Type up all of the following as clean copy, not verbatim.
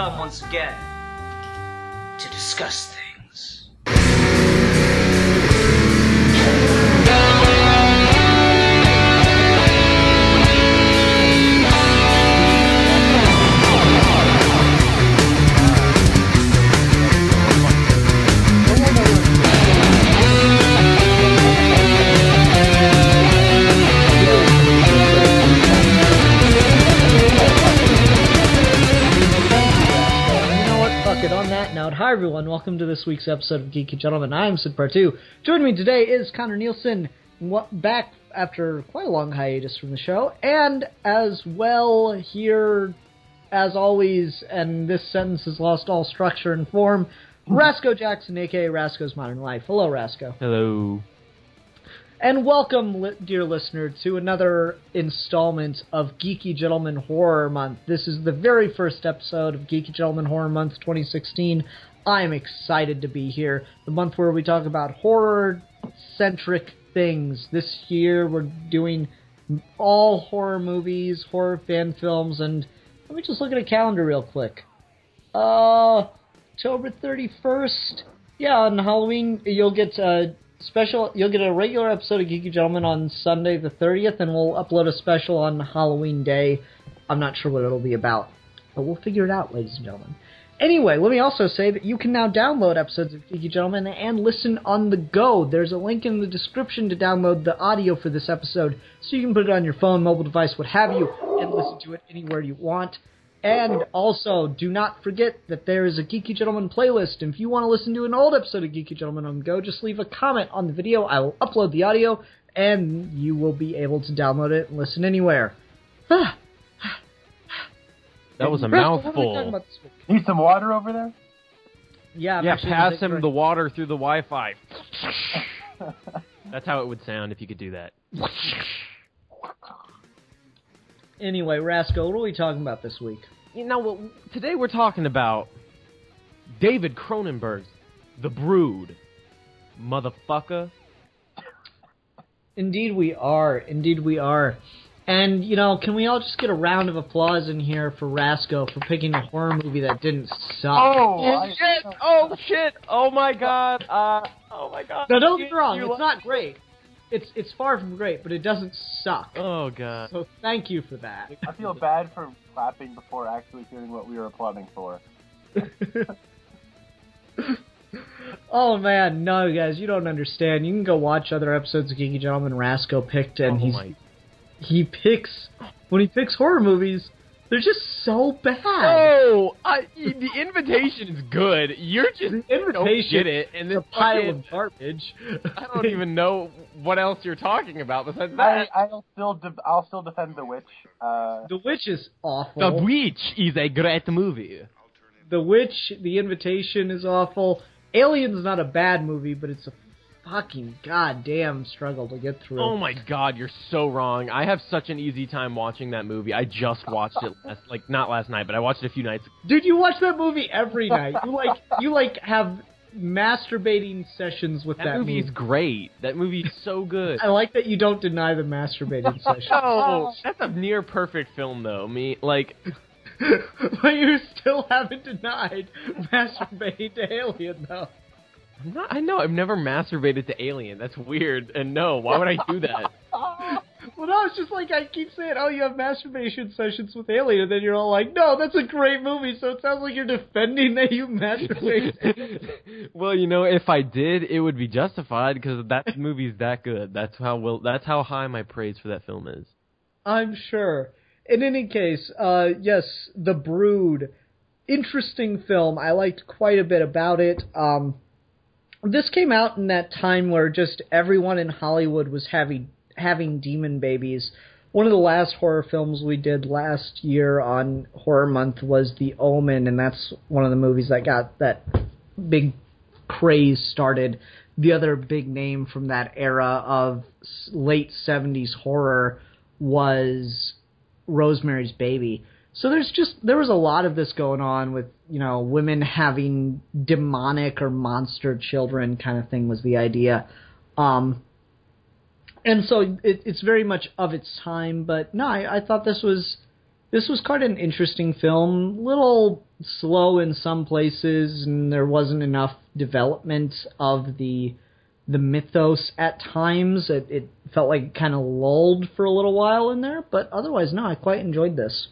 come once again to discuss things. On that note, hi everyone, welcome to this week's episode of Geeky Gentlemen. I'm Sid Part 2. Joining me today is Connor Nielsen, back after quite a long hiatus from the show, and as well here, as always, and this sentence has lost all structure and form, Rasco Jackson, aka Rasco's Modern Life. Hello, Rasco. Hello. And welcome, dear listener, to another installment of Geeky Gentleman Horror Month. This is the very first episode of Geeky Gentleman Horror Month 2016. I am excited to be here. The month where we talk about horror-centric things. This year we're doing all horror movies, horror fan films, and let me just look at a calendar real quick. October 31st. Yeah, on Halloween you'll get you'll get a regular episode of Geeky Gentleman on Sunday the 30th, and we'll upload a special on Halloween Day. I'm not sure what it'll be about, but we'll figure it out, ladies and gentlemen. Anyway, let me also say that you can now download episodes of Geeky Gentleman and listen on the go. There's a link in the description to download the audio for this episode, so you can put it on your phone, mobile device, what have you, and listen to it anywhere you want. And also, do not forget that there is a Geeky Gentleman playlist. And if you want to listen to an old episode of Geeky Gentleman on the go, just leave a comment on the video. I will upload the audio, and you will be able to download it and listen anywhere. That was a mouthful. Need some water over there? Yeah, pass him the water through the Wi-Fi. That's how it would sound if you could do that. Anyway, Rasco, what are we talking about this week? You know, well, today we're talking about David Cronenberg's The Brood. Motherfucker. Indeed we are. Indeed we are. And, you know, can we all just get a round of applause in here for Rasco for picking a horror movie that didn't suck? Oh shit! Oh my god! Oh my god! No, don't get me wrong, it's not great. It's far from great, but it doesn't suck. Oh, God. So thank you for that. I feel bad for clapping before actually hearing what we were applauding for. Oh, man. No, guys, you don't understand. You can go watch other episodes of Geeky Gentleman Rasco picked, and when he picks horror movies, they're just so bad. Oh, the invitation is good. You're just the invitation don't get it, and a pile of garbage. I don't even know what else you're talking about besides that. I'll still defend The Witch. The Witch is awful. The Witch is a great movie. The Witch, The Invitation is awful. Alien's not a bad movie, but it's a fucking goddamn struggle to get through. Oh my god, you're so wrong. I have such an easy time watching that movie. I just watched it not last night, but I watched it a few nights ago. Dude, you watch that movie every night. You have masturbating sessions with that movie. That movie's great. That movie's so good. I like that you don't deny the masturbating sessions. Oh, that's a near perfect film though. But you still haven't denied masturbating to Alien though. I know, I've never masturbated to Alien. That's weird. And no, why would I do that? Well, no, it's just like I keep saying, oh, you have masturbation sessions with Alien, and then you're all like, no, that's a great movie, so it sounds like you're defending that you masturbate. Well, you know, if I did, it would be justified, because that movie's that good. That's how high my praise for that film is. I'm sure. In any case, yes, The Brood. Interesting film. I liked quite a bit about it. This came out in that time where just everyone in Hollywood was having demon babies. One of the last horror films we did last year on Horror Month was The Omen, and that's one of the movies that got that big craze started. The other big name from that era of late 70s horror was Rosemary's Baby. So there was a lot of this going on with, you know, women having demonic or monster children kind of thing was the idea. And so it's very much of its time, but no, I thought this was This was quite an interesting film, little slow in some places, and there wasn't enough development of the mythos at times. It felt like it kind of lulled for a little while in there, but otherwise, no, I quite enjoyed this.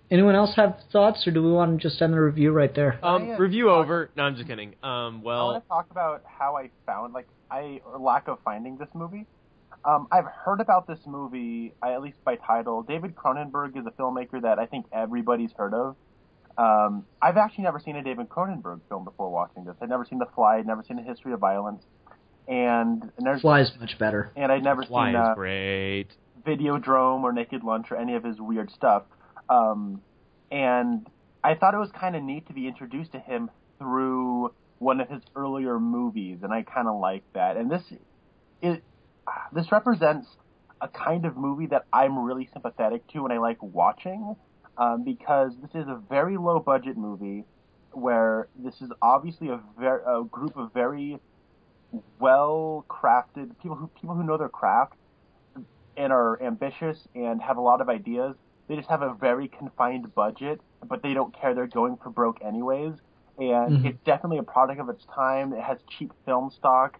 Anyone else have thoughts, or do we want to just end the review right there? Review over. No, I'm just kidding. I want to talk about how I found, or lack of finding this movie. I've heard about this movie, at least by title. David Cronenberg is a filmmaker that I think everybody's heard of. I've actually never seen a David Cronenberg film before watching this. I'd never seen The Fly. I'd never seen A History of Violence. And Fly is much better. And I'd never Fly seen is great. Videodrome or Naked Lunch or any of his weird stuff. And I thought it was kind of neat to be introduced to him through one of his earlier movies, and I kind of like that. And this represents a kind of movie that I'm really sympathetic to and I like watching. Because this is a very low-budget movie where this is obviously a group of very well-crafted people who know their craft and are ambitious and have a lot of ideas. They just have a very confined budget, but they don't care. They're going for broke anyways. And it's definitely a product of its time. It has cheap film stock.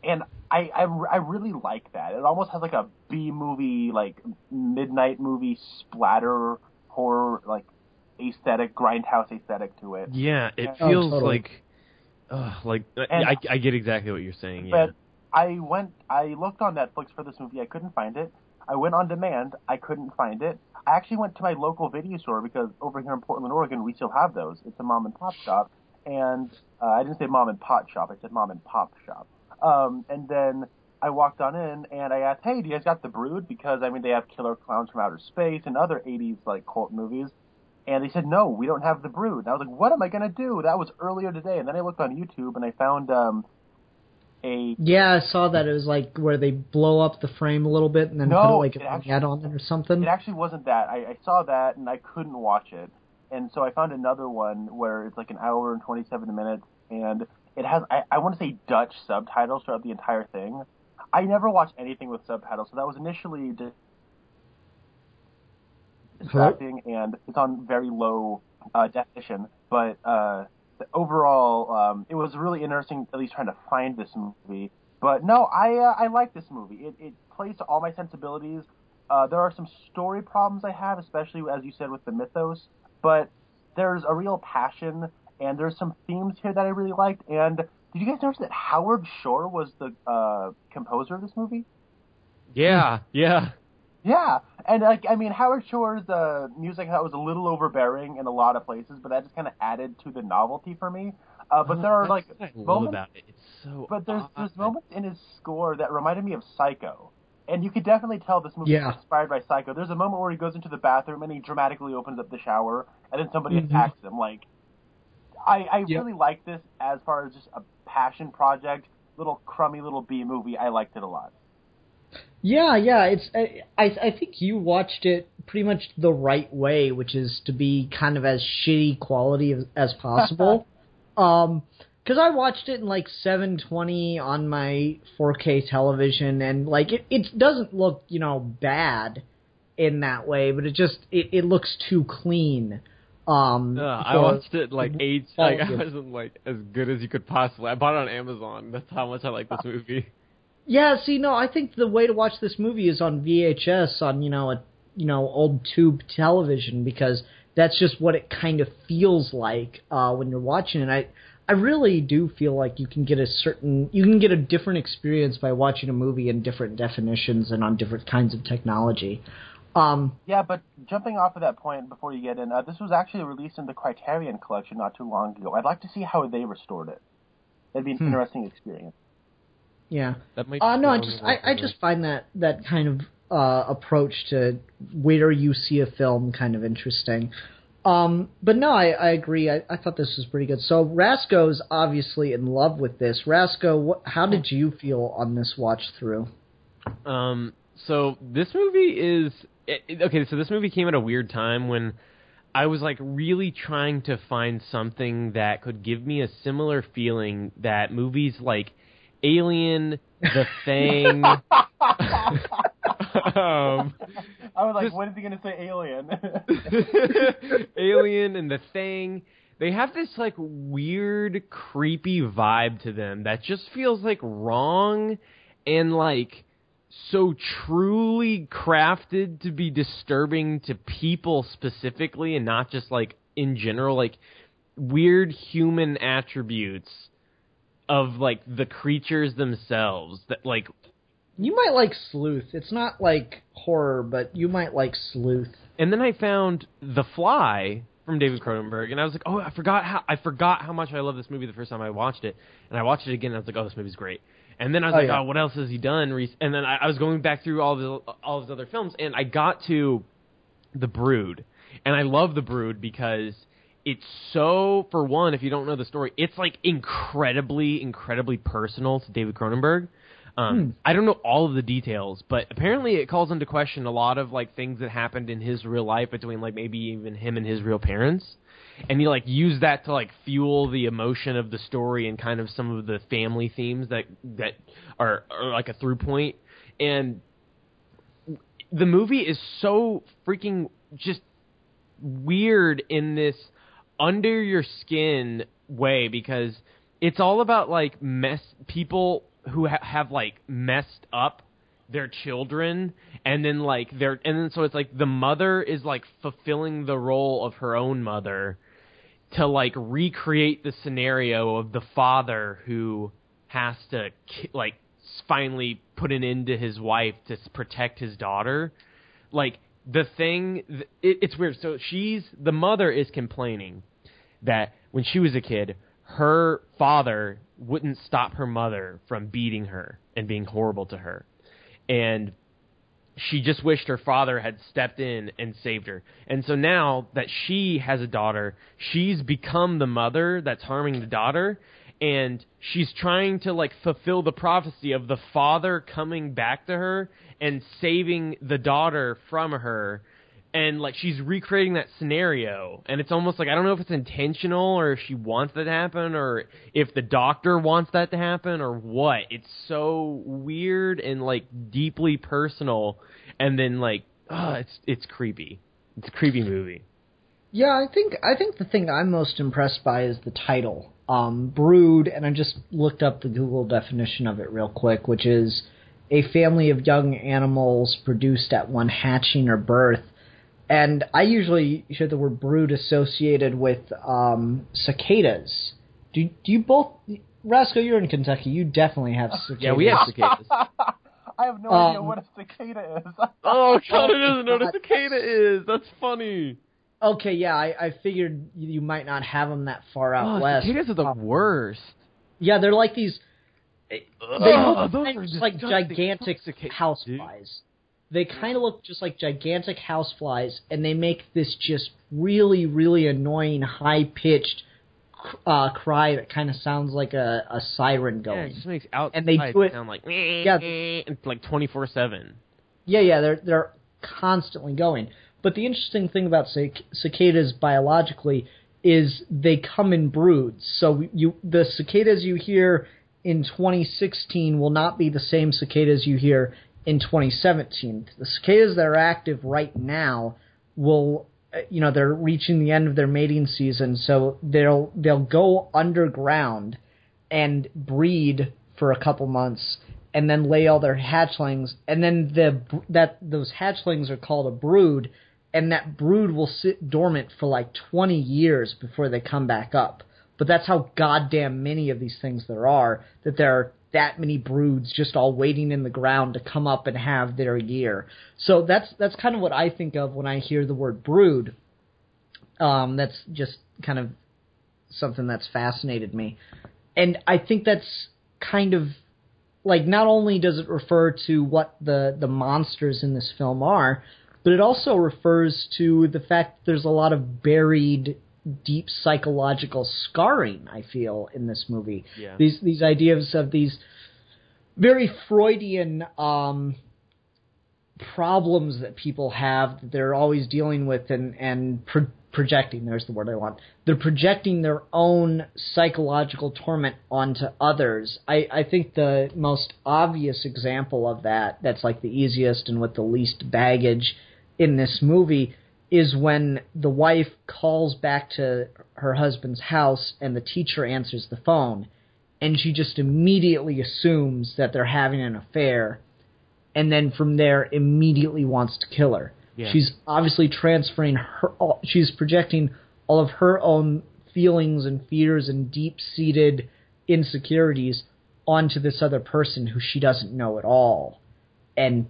And I really like that. It almost has like a B-movie, like midnight movie splatter horror, like aesthetic, grindhouse aesthetic to it. Yeah, it feels totally. I get exactly what you're saying. But I looked on Netflix for this movie. I couldn't find it. I went on demand. I couldn't find it. I actually went to my local video store because over here in Portland, Oregon, we still have those. It's a mom and pop shop. And I didn't say mom and pot shop. I said mom and pop shop. And then I walked on in and I asked, hey, do you guys got The Brood? Because, I mean, they have Killer Clowns from Outer Space and other 80s, like, cult movies. And they said, no, we don't have The Brood. And I was like, what am I going to do? That was earlier today. And then I looked on YouTube and I found Yeah, I saw that. It was, like, where they blow up the frame a little bit and then put, like, a vignette on it or something. It actually wasn't that. I saw that and I couldn't watch it. And so I found another one where it's, like, an hour and 27 minutes. And it has, I want to say Dutch subtitles throughout the entire thing. I never watched anything with subtitles, so that was initially distracting, and it's on very low definition. But overall, it was really interesting, at least trying to find this movie. But no, I like this movie. It plays to all my sensibilities. There are some story problems I have, especially, as you said, with the mythos. But there's a real passion, and there's some themes here that I really liked. And did you guys notice that Howard Shore was the composer of this movie? Yeah. Yeah, and Howard Shore's music was a little overbearing in a lot of places, but that just kind of added to the novelty for me. But there are like moments about it. It's so. But there's moments in his score that reminded me of Psycho, and you could definitely tell this movie was inspired by Psycho. There's a moment where he goes into the bathroom and he dramatically opens up the shower, and then somebody attacks him. Like, I really like this as far as just a passion project, little crummy little B movie. I liked it a lot. Yeah. It's I think you watched it pretty much the right way, which is to be kind of as shitty quality as possible. Because I watched it in like 720 on my 4K television, and like it doesn't look bad in that way, but it looks too clean. I watched it like 8. Like I wasn't like as good as you could possibly. I bought it on Amazon. That's how much I like this movie. Yeah, see, no, I think the way to watch this movie is on VHS on old tube television, because that's just what it kind of feels like when you're watching it. I really do feel like you can get a different experience by watching a movie in different definitions and on different kinds of technology. Yeah, but jumping off of that point before you get in, this was actually released in the Criterion Collection not too long ago. I'd like to see how they restored it. That'd be an interesting experience. Yeah. That might No, I just find that kind of approach to where you see a film kind of interesting. But no, I agree. I thought this was pretty good. So Rasco's obviously in love with this. Rasco, how did you feel on this watch through? So this movie is okay. So this movie came at a weird time when I was like really trying to find something that could give me a similar feeling that movies like Alien, The Thing. I was like, when is he going to say Alien? Alien and The Thing. They have this, like, weird, creepy vibe to them that just feels, like, wrong and, like, so truly crafted to be disturbing to people specifically and not just, like, in general, like, weird human attributes of, like, the creatures themselves that, like... You might like Sleuth. It's not, like, horror, but you might like Sleuth. And then I found The Fly from David Cronenberg, and I was like, oh, I forgot how much I love this movie the first time I watched it. And I watched it again, and I was like, oh, this movie's great. And then I was oh, what else has he done? And then I was going back through all his other films, and I got to The Brood. And I love The Brood because it's so, for one, if you don't know the story, it's, like, incredibly, incredibly personal to David Cronenberg. I don't know all of the details, but apparently it calls into question a lot of, like, things that happened in his real life between, like, maybe even him and his real parents. And he, like, used that to, like, fuel the emotion of the story and kind of some of the family themes that are like, a through point. And the movie is so freaking just weird in this under your skin way because it's all about, like, people who have like messed up their children, and then so it's like the mother is like fulfilling the role of her own mother to like recreate the scenario of the father who has to like finally put an end to his wife to protect his daughter. Like the thing, it's weird. So the mother is complaining that when she was a kid, her father wouldn't stop her mother from beating her and being horrible to her. And she just wished her father had stepped in and saved her. And so now that she has a daughter, she's become the mother that's harming the daughter, and she's trying to, like, fulfill the prophecy of the father coming back to her and saving the daughter from her. And, like, she's recreating that scenario. And it's almost like, I don't know if it's intentional or if she wants that to happen or if the doctor wants that to happen or what. It's so weird and, like, deeply personal. And then, like, it's creepy. It's a creepy movie. Yeah, I think the thing I'm most impressed by is the title, Brood. And I just looked up the Google definition of it real quick, which is a family of young animals produced at one hatching or birth. And I usually hear the word brood associated with cicadas. Do you both... Roscoe, you're in Kentucky. You definitely have cicadas. Yeah, we have cicadas. I have no idea what a cicada is. Oh, Connor doesn't know what a cicada is. That's funny. Okay, yeah, I figured you might not have them that far out west. Cicadas are the worst. Yeah, they're like these... They look like gigantic houseflies. They kind of look just like gigantic houseflies, and they make this just really, really annoying, high-pitched cry that kind of sounds like a siren going. Yeah, it just makes outside and they do it, sound like... Yeah, like 24/7. Yeah, they're constantly going. But the interesting thing about cicadas biologically is they come in broods. So the cicadas you hear in 2016 will not be the same cicadas you hear in 2017. The cicadas that are active right now will, they're reaching the end of their mating season, so they'll go underground and breed for a couple months and then lay all their hatchlings, and then those hatchlings are called a brood, and that brood will sit dormant for like 20 years before they come back up. But that's how goddamn many of these things there are, that there are that many broods just all waiting in the ground to come up and have their year. So that's kind of what I think of when I hear the word brood. That's just kind of something that's fascinated me. And I think that's kind of, like, not only does it refer to what the monsters in this film are, but it also refers to the fact that there's a lot of buried deep psychological scarring, I feel, in this movie. Yeah. These ideas of these very Freudian problems that people have that they're always dealing with and projecting, there's the word I want. They're projecting their own psychological torment onto others. I think the most obvious example of that, that's like the easiest and with the least baggage in this movie, is when the wife calls back to her husband's house and the teacher answers the phone, and she just immediately assumes that they're having an affair, and then from there immediately wants to kill her. Yeah. She's obviously she's projecting all of her own feelings and fears and deep-seated insecurities onto this other person who she doesn't know at all, and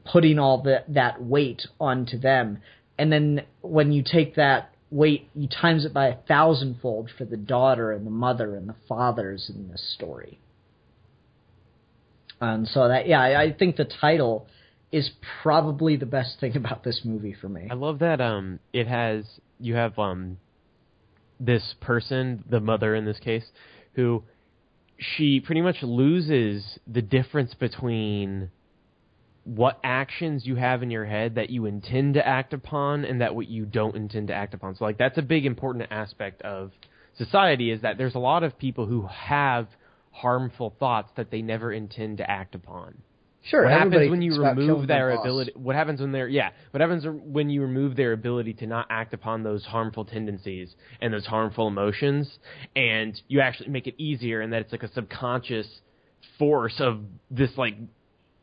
putting all that weight onto them. And then when you take that weight, you times it by 1,000-fold for the daughter and the mother and the fathers in this story. And so I think the title is probably the best thing about this movie for me. I love that you have this person, the mother in this case, who she pretty much loses the difference between what actions you have in your head that you intend to act upon and that what you don't intend to act upon. So like that's a big important aspect of society, is that there's a lot of people who have harmful thoughts that they never intend to act upon. Sure. What happens when you remove their ability? What happens when you remove their ability to not act upon those harmful tendencies and those harmful emotions, and you actually make it easier, and that it's like a subconscious force of this like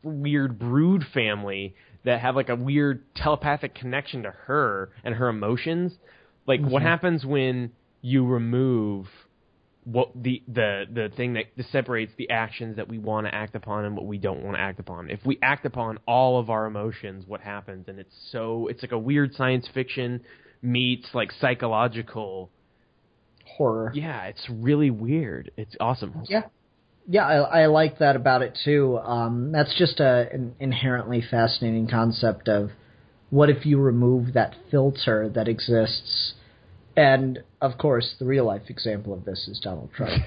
weird brood family that have like a weird telepathic connection to her and her emotions. Like what happens when you remove what the thing that separates the actions that we want to act upon and what we don't want to act upon? If we act upon all of our emotions, what happens? And it's like a weird science fiction meets like psychological horror. Yeah, it's really weird. It's awesome. Yeah, I like that about it too. That's just an inherently fascinating concept of what if you remove that filter that exists. And, of course, the real-life example of this is Donald Trump.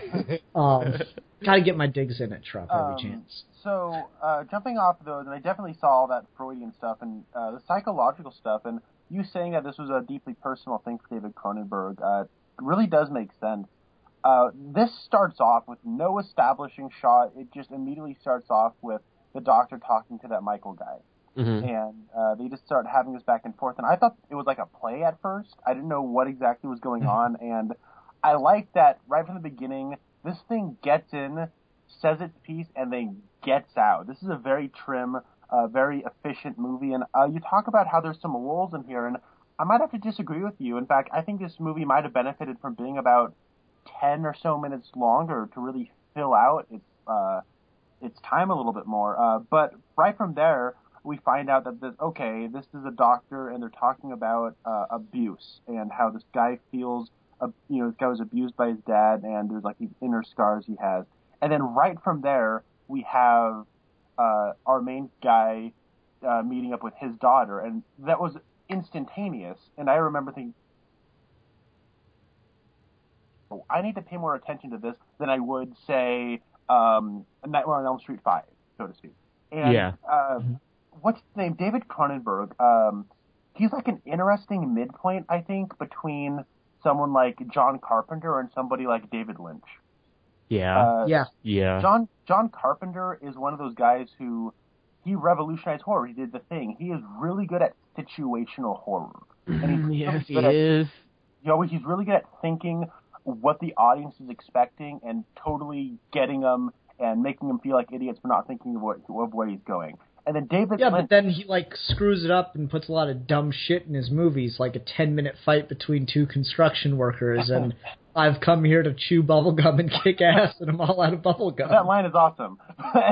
Gotta get my digs in at Trump every chance. So, jumping off of those, and I definitely saw all that Freudian stuff and the psychological stuff, and you saying that this was a deeply personal thing for David Cronenberg really does make sense. This starts off with no establishing shot. It just immediately starts off with the doctor talking to that Michael guy. Mm-hmm. And they just start having this back and forth. And I thought it was like a play at first. I didn't know what exactly was going on. And I like that right from the beginning, this thing gets in, says its piece, and then gets out. This is a very trim, very efficient movie. And you talk about how there's some lulls in here, and I might have to disagree with you. In fact, I think this movie might have benefited from being about 10 or so minutes longer to really fill out its time a little bit more. But right from there, we find out that this is a doctor, and they're talking about abuse and how this guy feels, this guy was abused by his dad, and there's like these inner scars he has. And then right from there, we have our main guy meeting up with his daughter, and that was instantaneous. And I remember thinking, I need to pay more attention to this than I would, say, Nightmare on Elm Street 5, so to speak. And, what's his name? David Cronenberg. He's like an interesting midpoint, I think, between someone like John Carpenter and somebody like David Lynch. Yeah. John Carpenter is one of those guys who he revolutionized horror. He did The Thing. He is really good at situational horror. And he's yes, he is. He's really good at thinking what the audience is expecting and totally getting them and making them feel like idiots for not thinking of where he's going. And then David Lynch, but then he like screws it up and puts a lot of dumb shit in his movies, like a 10-minute fight between two construction workers, and I've come here to chew bubblegum and kick ass, and I'm all out of bubblegum. That line is awesome.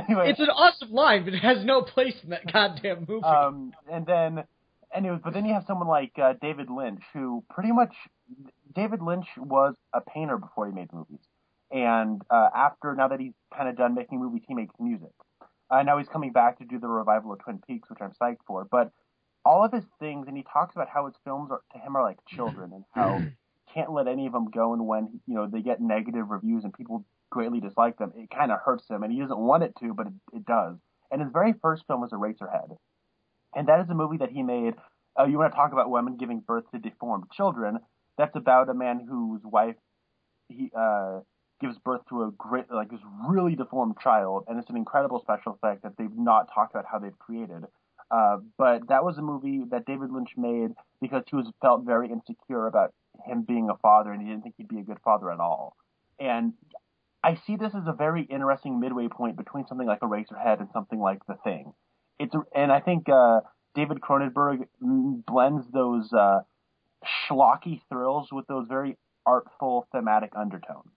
Anyway, it's an awesome line, but it has no place in that goddamn movie. But then you have someone like David Lynch, who David Lynch was a painter before he made movies. And now that he's kind of done making movies, he makes music. Now he's coming back to do the revival of Twin Peaks, which I'm psyched for. But all of his things, and he talks about how his films to him are like children, and how he can't let any of them go. And when they get negative reviews and people greatly dislike them, it kind of hurts him, and he doesn't want it to, but it does. And his very first film was Eraserhead, and that is a movie that he made you want to talk about women giving birth to deformed children? That's about a man whose wife gives birth to a great, like, this really deformed child, and it's an incredible special effect that they've not talked about how they've created. But that was a movie that David Lynch made because he felt very insecure about him being a father, and he didn't think he'd be a good father at all. And I see this as a very interesting midway point between something like Eraserhead and something like The Thing. And I think David Cronenberg blends those schlocky thrills with those very artful thematic undertones.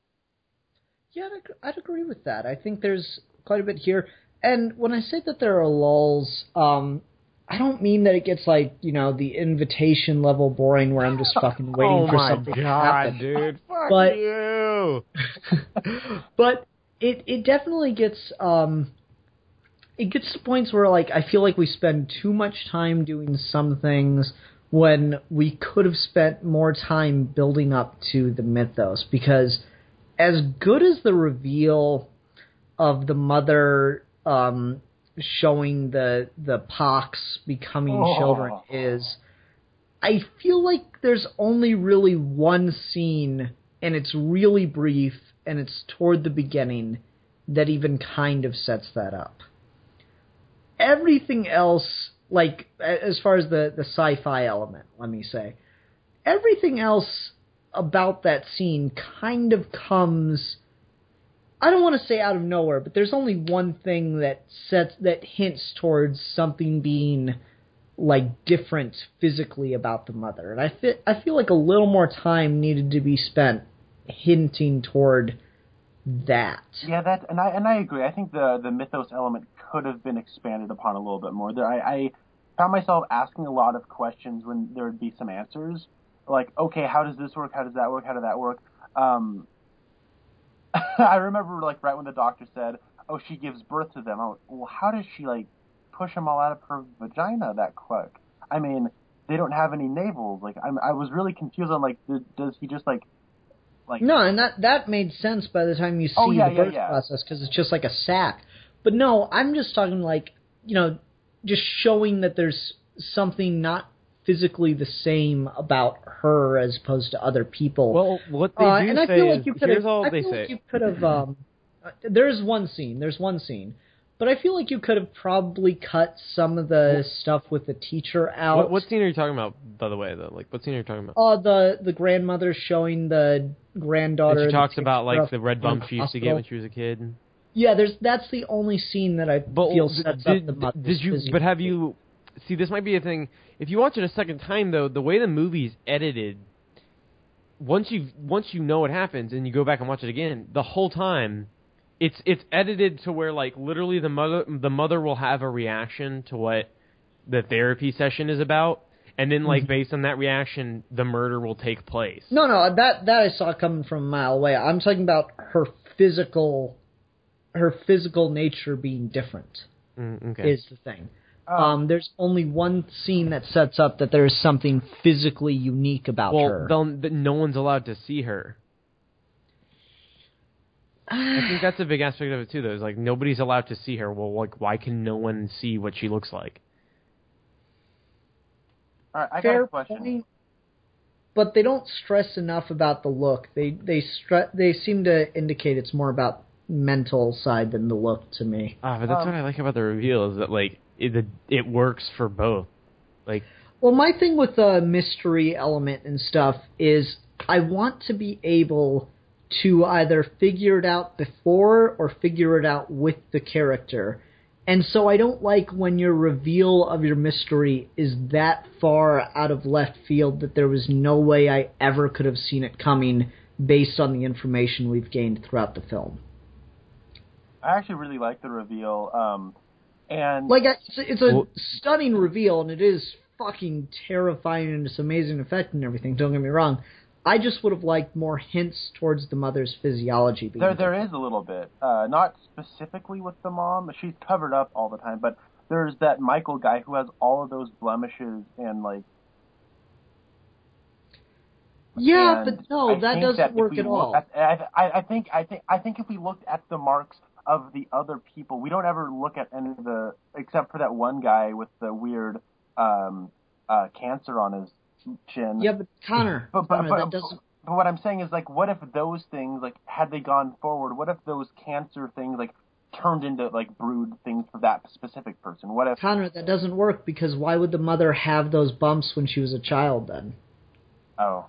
Yeah, I'd agree with that. I think there's quite a bit here. And when I say that there are lulls, I don't mean that it gets like, the Invitation level boring where I'm just fucking waiting for something to happen. Dude. Fuck you! But it definitely gets it gets to points where, like, I feel like we spend too much time doing some things when we could have spent more time building up to the mythos, because as good as the reveal of the mother showing the pox becoming children is, I feel like there's only really one scene, and it's really brief, and it's toward the beginning, that even kind of sets that up. Everything else, like, as far as the sci-fi element, let me say, everything else about that scene kind of comes, I don't want to say out of nowhere, but there's only one thing that hints towards something being, like, different physically about the mother. And I feel like a little more time needed to be spent hinting toward that. Yeah, and I agree. I think the mythos element could have been expanded upon a little bit more. I found myself asking a lot of questions when there would be some answers. Like, okay, how does this work? How does that work? How did that work? I remember, like, right when the doctor said, oh, she gives birth to them. I went, well, how does she, like, push them all out of her vagina that quick? I mean, they don't have any navels. Like, I was really confused on, like, does he just, like... No, and that made sense by the time you see the birth process, because it's just like a sack. But no, I'm just talking, like, just showing that there's something not physically the same about her as opposed to other people. Well, what they do and I say feel like is, you could here's have, all I they feel say. like you could have, there's one scene, but I feel like you could have probably cut some of the stuff with the teacher out. What scene are you talking about, by the way, though? Like, what scene are you talking about? The grandmother showing the granddaughter. And she talks about, like, the red bump she used to get when she was a kid. Yeah, that's the only scene that I feel sets up the mother's But have you... See, this might be a thing. If you watch it a second time, though, the way the movie's edited, once you know what happens and you go back and watch it again, the whole time, it's edited to where, like, literally the mother will have a reaction to what the therapy session is about, and then, like, based on that reaction, the murder will take place. No, that I saw coming from a mile away. I'm talking about her physical nature being different. Okay. Is the thing. There's only one scene that sets up that there is something physically unique about her. Well, no one's allowed to see her. I think that's a big aspect of it, too, though. Is like, nobody's allowed to see her. Well, like, why can no one see what she looks like? All right, I Fair got a question. point, but they don't stress enough about the look. They seem to indicate it's more about mental side than the look to me. But that's what I like about the reveal, is that, like, it works for both. Like, well, my thing with the mystery element and stuff is I want to be able to either figure it out before or figure it out with the character. And so I don't like when your reveal of your mystery is that far out of left field that there was no way I ever could have seen it coming based on the information we've gained throughout the film. I actually really like the reveal. And like, it's a stunning reveal, and it is fucking terrifying, and it's amazing effect and everything, don't get me wrong. I just would have liked more hints towards the mother's physiology. There is a little bit. Not specifically with the mom. She's covered up all the time, but there's that Michael guy who has all of those blemishes and, like... Yeah, but no, that doesn't work at all. I think if we looked at the marks of the other people, we don't ever look at any of the, except for that one guy with the weird cancer on his chin. Yeah, but Connor, that doesn't... But what I'm saying is, like, what if those things, like, had they gone forward, what if those cancer things, like, turned into, like, brood things for that specific person? What if... Connor, that doesn't work, because why would the mother have those bumps when she was a child, then? Oh.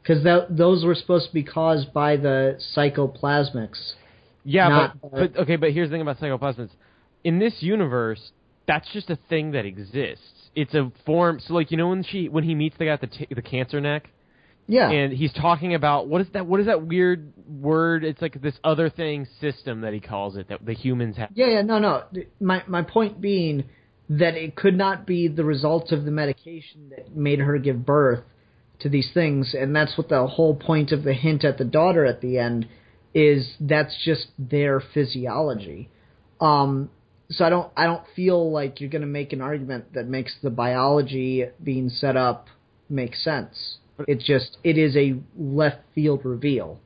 Because those were supposed to be caused by the psychoplasmics. Yeah, but here's the thing about psychoplasmics. In this universe, that's just a thing that exists. It's a form... So, like, you know when he meets the guy with the cancer neck? Yeah. And he's talking about, what is that weird word? It's like this other thing system that he calls it, that the humans have. Yeah, no. My point being that it could not be the result of the medication that made her give birth to these things, and that's what the whole point of the hint at the daughter at the end is. That's just their physiology. So I don't feel like you're going to make an argument that makes the biology being set up make sense. It is a left field reveal.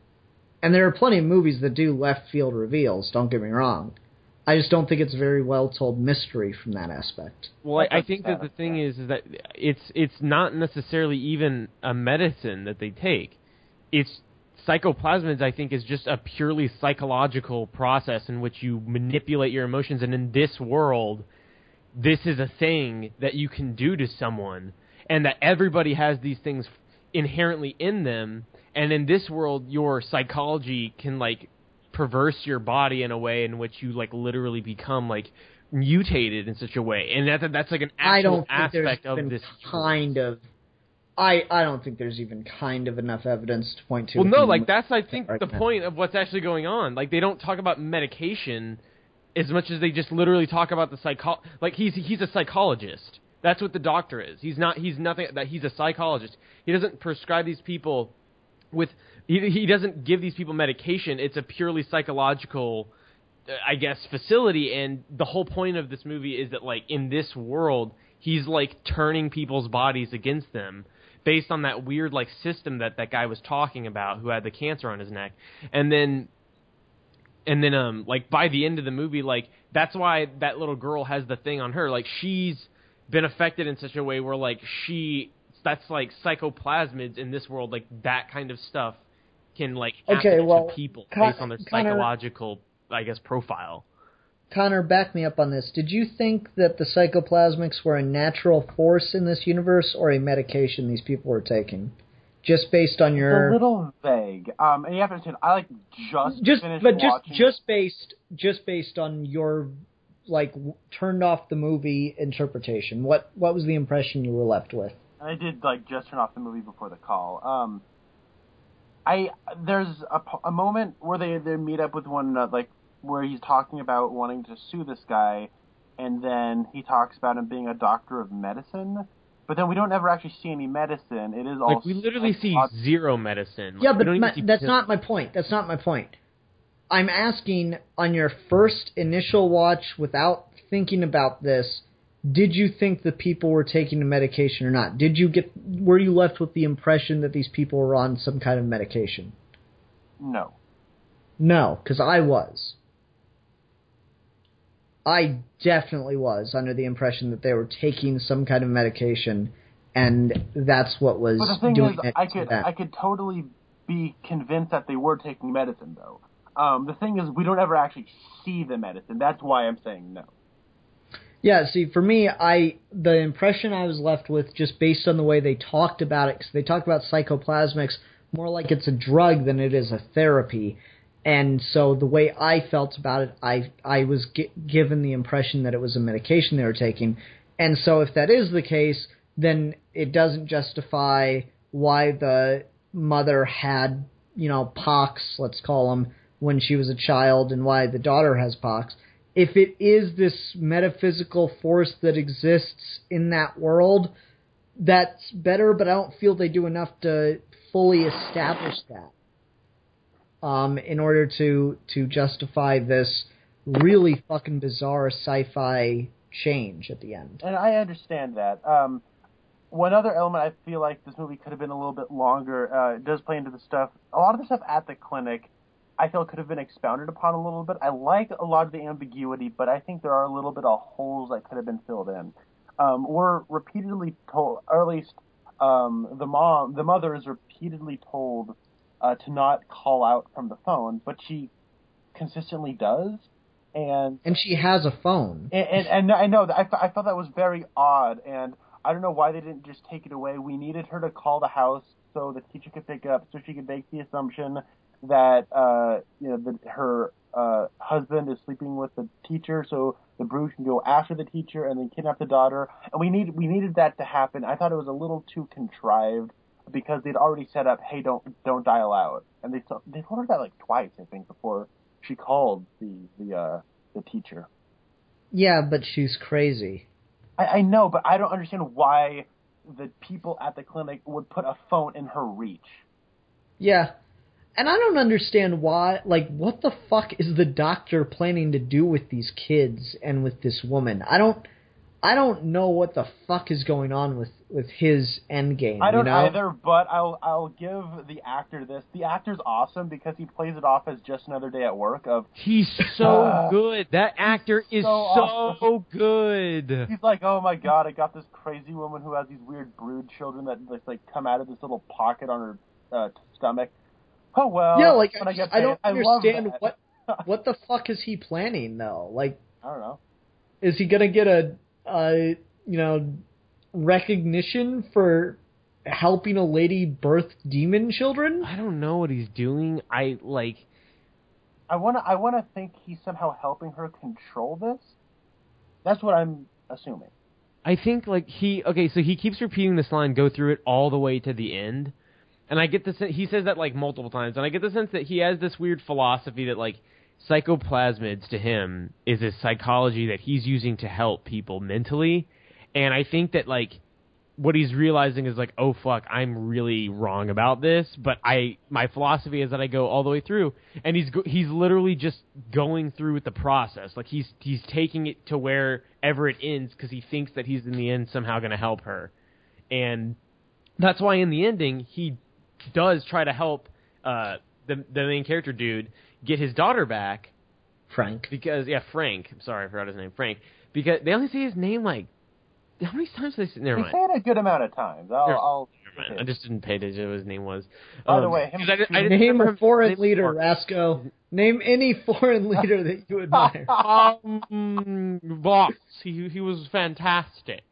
And there are plenty of movies that do left field reveals, don't get me wrong. I just don't think it's a very well told mystery from that aspect. Well, I think that the thing is that it's not necessarily even a medicine that they take. It's psychoplasmids, I think, is just a purely psychological process in which you manipulate your emotions, and in this world, this is a thing that you can do to someone, and that everybody has these things inherently in them, and in this world your psychology can like perverse your body in a way in which you like literally become like mutated in such a way, and that's like an actual aspect of this kind of... I don't think there's even kind of enough evidence to point to. Well, no, like that's I think the point of what's actually going on. Like they don't talk about medication as much as they just literally talk about the like he's a psychologist. That's what the doctor is. He's nothing. That he's a psychologist. He doesn't prescribe these people with. He doesn't give these people medication. It's a purely psychological, I guess, facility. And the whole point of this movie is that, like, in this world, he's like turning people's bodies against them based on that weird like system that guy was talking about who had the cancer on his neck. And then like by the end of the movie, like that's why that little girl has the thing on her. Like she's been affected in such a way where like that's like psychoplasmids in this world, like that kind of stuff can like happen to people based on their psychological, I guess, profile. Connor, back me up on this. Did you think that the psychoplasmics were a natural force in this universe or a medication these people were taking? Just based on your... It's a little vague. And you have to understand, I just based on your like turned off the movie interpretation. What was the impression you were left with? I did like just turn off the movie before the call. There's a moment where they meet up with one another, like where he's talking about wanting to sue this guy, and then he talks about him being a doctor of medicine. But then we don't ever actually see any medicine. It is all like we literally see zero medicine. Like, yeah, but that's not my point. That's not my point. I'm asking, on your first initial watch, without thinking about this, did you think the people were taking the medication or not? Were you left with the impression that these people were on some kind of medication? No. No, because I was. I definitely was under the impression that they were taking some kind of medication, and that's what was doing it to them. I could totally be convinced that they were taking medicine, though. The thing is, we don't ever actually see the medicine. That's why I'm saying no. Yeah, see, for me, the impression I was left with, just based on the way they talked about it, because they talk about psychoplasmics more like it's a drug than it is a therapy. And so the way I felt about it, I was given the impression that it was a medication they were taking. And so if that is the case, then it doesn't justify why the mother had, pox, let's call them, when she was a child, and why the daughter has pox. If it is this metaphysical force that exists in that world, that's better, but I don't feel they do enough to fully establish that in order to justify this really fucking bizarre sci-fi change at the end. And I understand that. One other element I feel like this movie could have been a little bit longer, it does play into the stuff. A lot of the stuff at the clinic I feel could have been expounded upon a little bit. I like a lot of the ambiguity, but I think there are a little bit of holes that could have been filled in. were repeatedly told, or at least the mother is repeatedly told to not call out from the phone, but she consistently does. And she has a phone. And I know that I thought that was very odd, and I don't know why they didn't just take it away. We needed her to call the house so the teacher could pick up, so she could make the assumption that her husband is sleeping with the teacher, so the brood can go after the teacher and then kidnap the daughter. And we needed that to happen. I thought it was a little too contrived because they'd already set up, hey, don't dial out, and they told her that like twice, I think, before she called the teacher. Yeah, but she's crazy. I know, but I don't understand why the people at the clinic would put a phone in her reach. Yeah. And I don't understand why, like, what the fuck is the doctor planning to do with these kids and with this woman? I don't know what the fuck is going on with his endgame. I don't either, but I'll give the actor this. The actor's awesome because he plays it off as just another day at work. He's so good. That actor is so awesome. good. He's like, oh my god, I got this crazy woman who has these weird brood children that just like come out of this little pocket on her stomach. Oh well. Yeah, like I don't understand that. what the fuck is he planning though? Like, I don't know. Is he gonna get a recognition for helping a lady birth demon children? I don't know what he's doing. I wanna think he's somehow helping her control this. That's what I'm assuming. I think so he keeps repeating this line, go through it all the way to the end. And I get the sense, he says that like multiple times, and I get the sense that he has this weird philosophy that like psychoplasmids to him is a psychology that he's using to help people mentally. And I think that like what he's realizing is like, oh fuck, I'm really wrong about this, but my philosophy is that I go all the way through, and he's literally just going through with the process. Like he's taking it to wherever it ends because he thinks that he's in the end somehow going to help her. And that's why in the ending he does try to help the main character dude get his daughter back. Frank. Frank. I'm sorry, I forgot his name. Frank. Because they only say his name like, how many times do they say? Never mind. They say it a good amount of times. I'll never mind. I just didn't pay attention to what his name was. By the way, name a foreign leader, Rasco. Name any foreign leader that you admire. Vox. He was fantastic.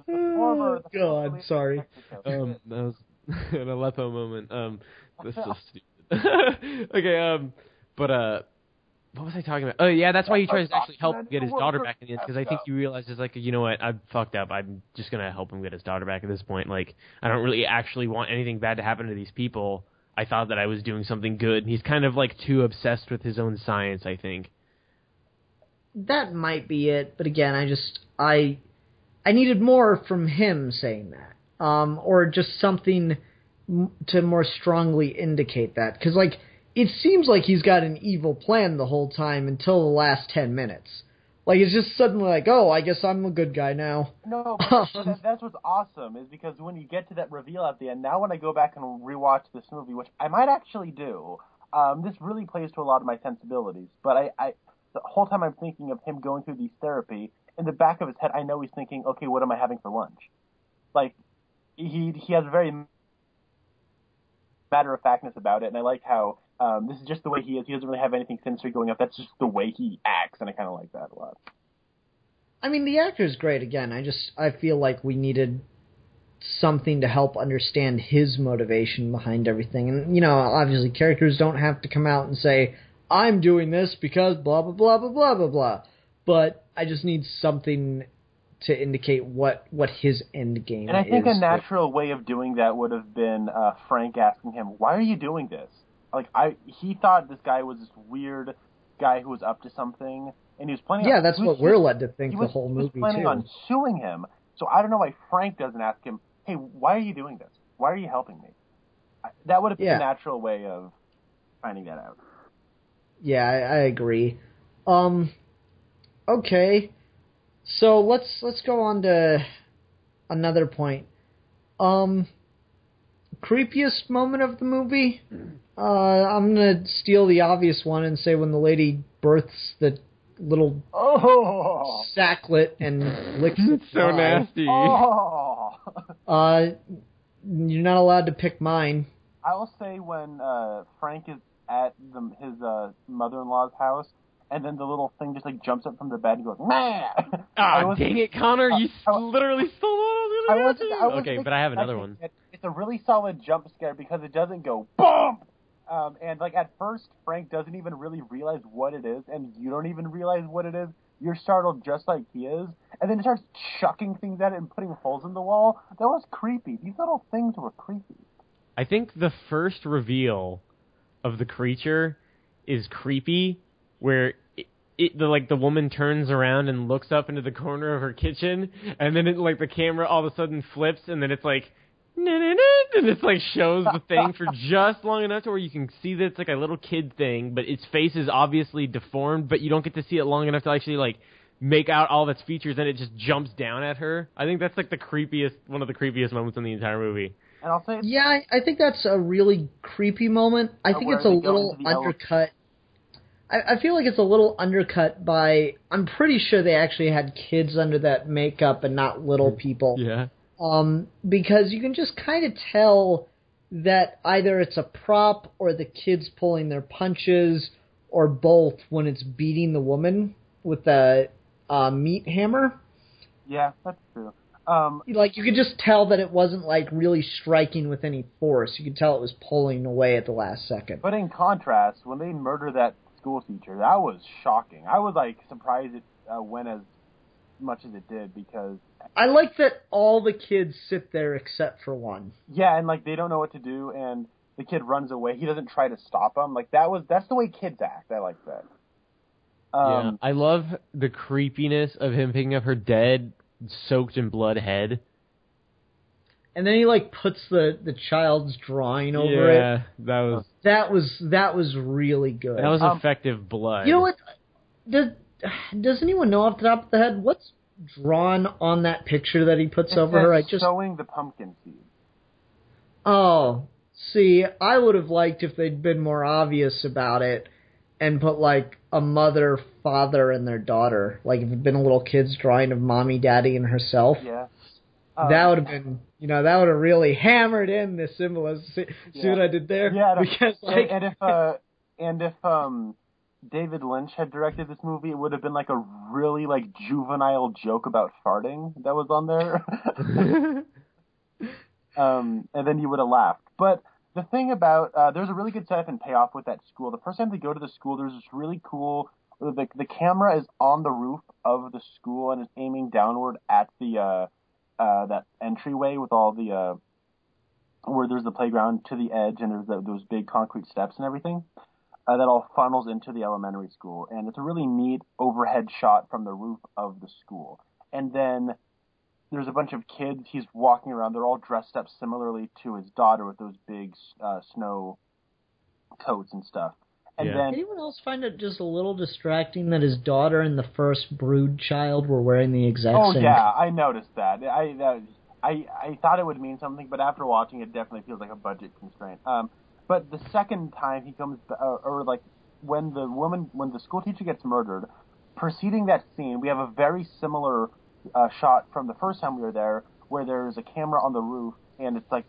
Oh, God, sorry. That was an Aleppo moment. That's so stupid. Okay, but what was I talking about? Oh yeah, that's why he tries to actually help get his daughter back in the end, because I think he realizes like, you know what, I fucked up. I'm just gonna help him get his daughter back at this point. Like, I don't really actually want anything bad to happen to these people. I thought that I was doing something good, and he's kind of like too obsessed with his own science, I think. That might be it, but again, I needed more from him saying that. Or just something to more strongly indicate that. Because, like, it seems like he's got an evil plan the whole time until the last 10 minutes. Like, it's just suddenly like, oh, I guess I'm a good guy now. No, but that's what's awesome, is because when you get to that reveal at the end, now when I go back and rewatch this movie, which I might actually do, this really plays to a lot of my sensibilities. But the whole time I'm thinking of him going through these therapy, in the back of his head, I know he's thinking, okay, what am I having for lunch? Like, he has a very matter-of-factness about it, and I like how this is just the way he is. He doesn't really have anything sinister going up. That's just the way he acts, and I kind of like that a lot. I mean, the actor's great, again. I feel like we needed something to help understand his motivation behind everything. And, you know, obviously characters don't have to come out and say, I'm doing this because blah, blah, blah, blah, blah, blah, blah. But I just need something to indicate what his end game is. And I think a natural way of doing that would have been Frank asking him, why are you doing this? Like, he thought this guy was this weird guy who was up to something, and he was planning on... Yeah, that's what we're led to think the whole movie, too. He was planning on suing him, so I don't know why Frank doesn't ask him, hey, why are you doing this? Why are you helping me? That would have been a natural way of finding that out. Yeah, I agree. Okay. So let's go on to another point. Creepiest moment of the movie? I'm gonna steal the obvious one and say when the lady births the little sacklet and licks it. It's so nasty. You're not allowed to pick mine. I will say when Frank is at his mother-in-law's house, and then the little thing just like jumps up from the bed and goes, "Man!" Dang it, Connor! You literally stole what I was going to Okay, but I have another one. It's a really solid jump scare because it doesn't go boom. And like at first, Frank doesn't even really realize what it is, and you don't even realize what it is. You're startled just like he is, and then it starts chucking things at it and putting holes in the wall. That was creepy. These little things were creepy. I think the first reveal of the creature is creepy, where the woman turns around and looks up into the corner of her kitchen, and then the camera all of a sudden flips, and then it's like, and it's like shows the thing for just long enough to where you can see that it's like a little kid thing, but its face is obviously deformed, but you don't get to see it long enough to actually like make out all of its features, and it just jumps down at her. I think that's like one of the creepiest moments in the entire movie. And I'll say, yeah, I think that's a really creepy moment. I think it's a little undercut. I feel like it's a little undercut by, I'm pretty sure they actually had kids under that makeup and not little people. Yeah. Because you can just kind of tell that either it's a prop or the kid's pulling their punches or both when it's beating the woman with the meat hammer. Yeah, that's true. Like, you could just tell that it wasn't, like, really striking with any force. You could tell it was pulling away at the last second. But in contrast, when they murder that school teacher, that was shocking. I was, like, surprised it went as much as it did, because I like that all the kids sit there except for one. Yeah, and, like, they don't know what to do, and the kid runs away. He doesn't try to stop him. Like, that's the way kids act. I like that. Yeah, I love the creepiness of him picking up her dead, soaked in blood head. And then he like puts the child's drawing over it. Yeah, that was really good. That was effective blood. You know what? Does anyone know off the top of the head what's drawn on that picture that he puts over her? Sowing the pumpkin seed. Oh, see, I would have liked if they'd been more obvious about it and put like a mother, father, and their daughter. Like if it'd been a little kid's drawing of mommy, daddy, and herself. Yeah. That would have been, that would have really hammered in the symbolism. See what I did there? Yeah. Because like, and if David Lynch had directed this movie, it would have been like a really like juvenile joke about farting that was on there. And then you would have laughed. But the thing about there's a really good setup and payoff with that school. The first time they go to the school, there's this really cool. The camera is on the roof of the school and is aiming downward at the that entryway with all the where there's the playground to the edge, and there's those big concrete steps and everything. That all funnels into the elementary school, and it's a really neat overhead shot from the roof of the school. And then there's a bunch of kids. He's walking around. They're all dressed up similarly to his daughter with those big snow coats and stuff. And then anyone else find it just a little distracting that his daughter and the first brood child were wearing the exact same? Oh yeah, I noticed that. I thought it would mean something, but after watching it, definitely feels like a budget constraint. But the second time he comes, or like when the school teacher gets murdered, preceding that scene, we have a very similar shot from the first time we were there, where there's a camera on the roof, and it's like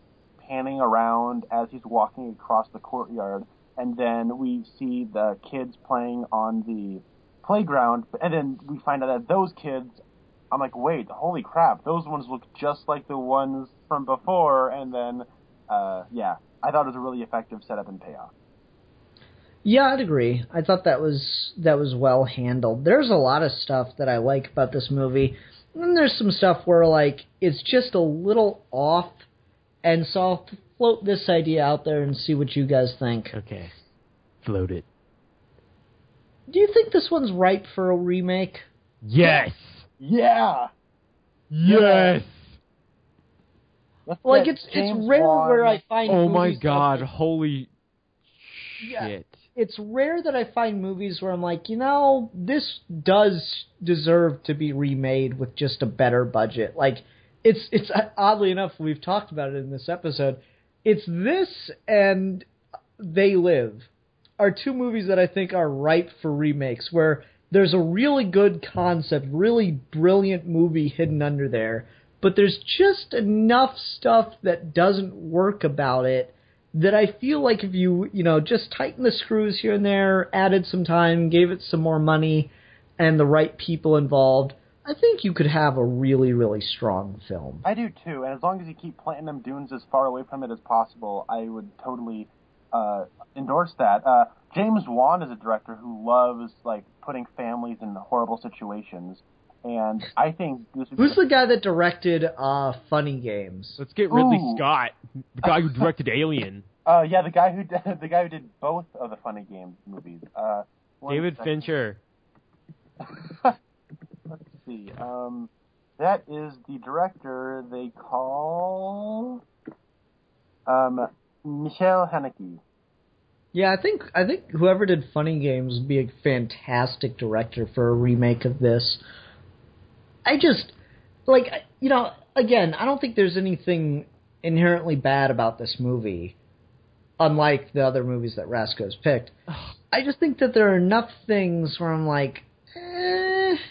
panning around as he's walking across the courtyard, and then we see the kids playing on the playground, and then we find out that those kids, I'm like, wait, holy crap, those ones look just like the ones from before, and then, I thought it was a really effective setup and payoff. Yeah, I'd agree. I thought that was well handled. There's a lot of stuff that I like about this movie, and then there's some stuff where, like, it's just a little off, and so I'll float this idea out there and see what you guys think. Okay. Float it. Do you think this one's ripe for a remake? Yes! Yeah! Yes! Like, it's rare where I find movies... Oh my god, holy shit. It's rare that I find movies where I'm like, this does deserve to be remade with just a better budget. Like, it's oddly enough, we've talked about it in this episode, it's this and They Live are two movies that I think are ripe for remakes, where there's a really good concept, really brilliant movie hidden under there, but there's just enough stuff that doesn't work about it that I feel like if you, just tighten the screws here and there, added some time, gave it some more money, and the right people involved, I think you could have a really, really strong film. I do too, and as long as you keep Platinum Dunes as far away from it as possible, I would totally endorse that. James Wan is a director who loves putting families in horrible situations, and I think this would Who's the guy that directed Funny Games? Let's get Ridley Scott, the guy who directed Alien. Yeah, the guy who did both of the Funny Games movies. David Fincher. Let's see. That is the director they call Michel Haneke. Yeah, I think whoever did Funny Games would be a fantastic director for a remake of this. I just, again, I don't think there's anything inherently bad about this movie, unlike the other movies that Rasco's picked. I just think that there are enough things where I'm like, it's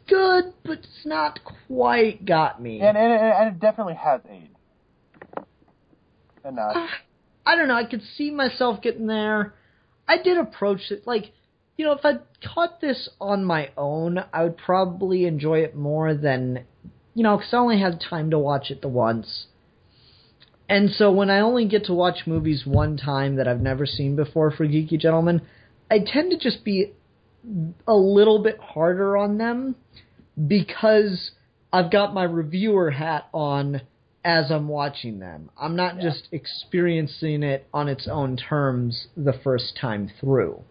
good, but it's not quite got me. And it definitely has aged. Enough. I don't know, I could see myself getting there. I did approach it, if I'd caught this on my own, I would probably enjoy it more than, because I only had time to watch it the once. And so when I only get to watch movies one time that I've never seen before for Geeky Gentlemen, I tend to just be a little bit harder on them because I've got my reviewer hat on as I'm watching them. I'm not just experiencing it on its own terms the first time through.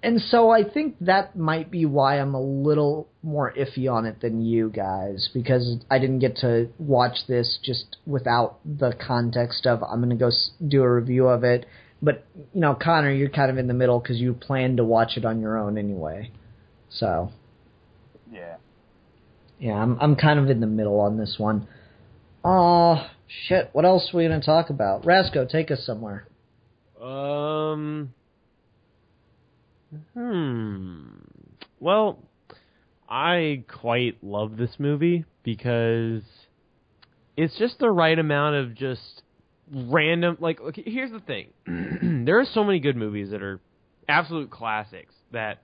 And so I think that might be why I'm a little more iffy on it than you guys, because I didn't get to watch this just without the context of I'm going to go do a review of it. But, Connor, you're kind of in the middle because you plan to watch it on your own anyway. So. Yeah. Yeah, I'm kind of in the middle on this one. Shit, what else are we going to talk about? Rasco, take us somewhere. Well, I quite love this movie because it's just the right amount of just random, okay, here's the thing. There are so many good movies that are absolute classics that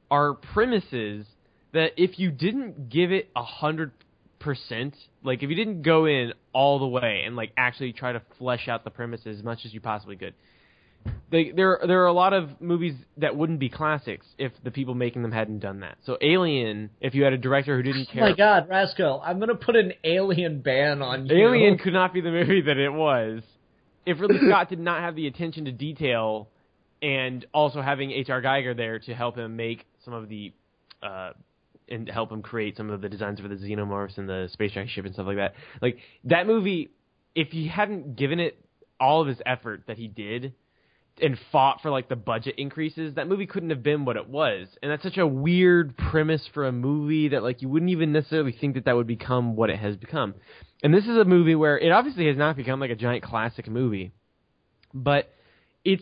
are premises that if you didn't give it 100%, if you didn't go in all the way and actually try to flesh out the premise as much as you possibly could, there are a lot of movies that wouldn't be classics if the people making them hadn't done that. So Alien, if you had a director who didn't care... Oh my God, Rasco, I'm going to put an Alien ban on you. Alien could not be the movie that it was if Ridley Scott did not have the attention to detail and also having H.R. Geiger there to help him make some of the... and help him create some of the designs for the xenomorphs and the space ship and stuff like that. That movie, if he hadn't given it all of his effort that he did and fought for the budget increases, that movie couldn't have been what it was. And that's such a weird premise for a movie that you wouldn't even necessarily think that would become what it has become. And this is a movie where it obviously has not become a giant classic movie, but if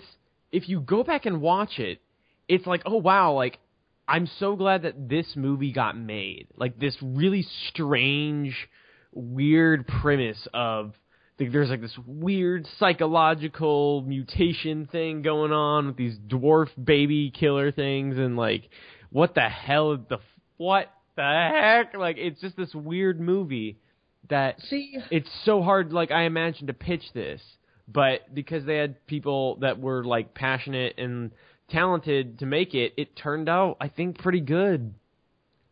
you go back and watch it, it's oh wow, I'm so glad that this movie got made. This really strange, weird premise of there's this weird psychological mutation thing going on with these dwarf baby killer things, and what the hell? What the heck? It's just this weird movie that it's so hard. I imagine to pitch this, but because they had people that were passionate and talented to make it, it turned out, I think, pretty good.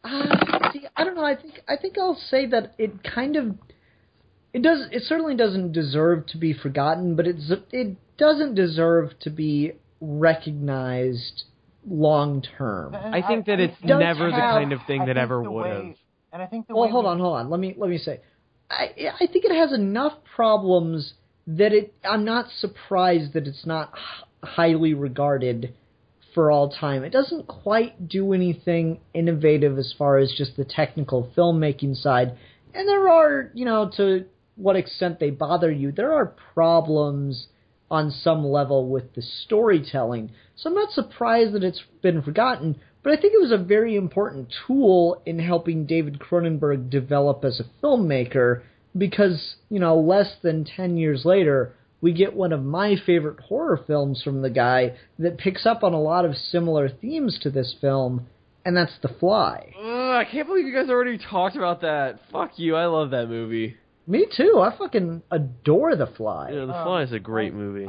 I don't know. I think I'll say that it kind of it certainly doesn't deserve to be forgotten, but it doesn't deserve to be recognized long term. I think that it's never the kind of thing that ever would have. And I think the well, hold on. Let me say, I think it has enough problems that I'm not surprised that it's not highly regarded for all time. It doesn't quite do anything innovative as far as just the technical filmmaking side. And there are, to what extent they bother you, there are problems on some level with the storytelling. So I'm not surprised that it's been forgotten, but I think it was a very important tool in helping David Cronenberg develop as a filmmaker because, less than 10 years later, we get one of my favorite horror films from the guy that picks up on a lot of similar themes to this film, and that's The Fly. I can't believe you guys already talked about that. Fuck you, I love that movie. Me too. I fucking adore The Fly. Yeah, The Fly is a great movie.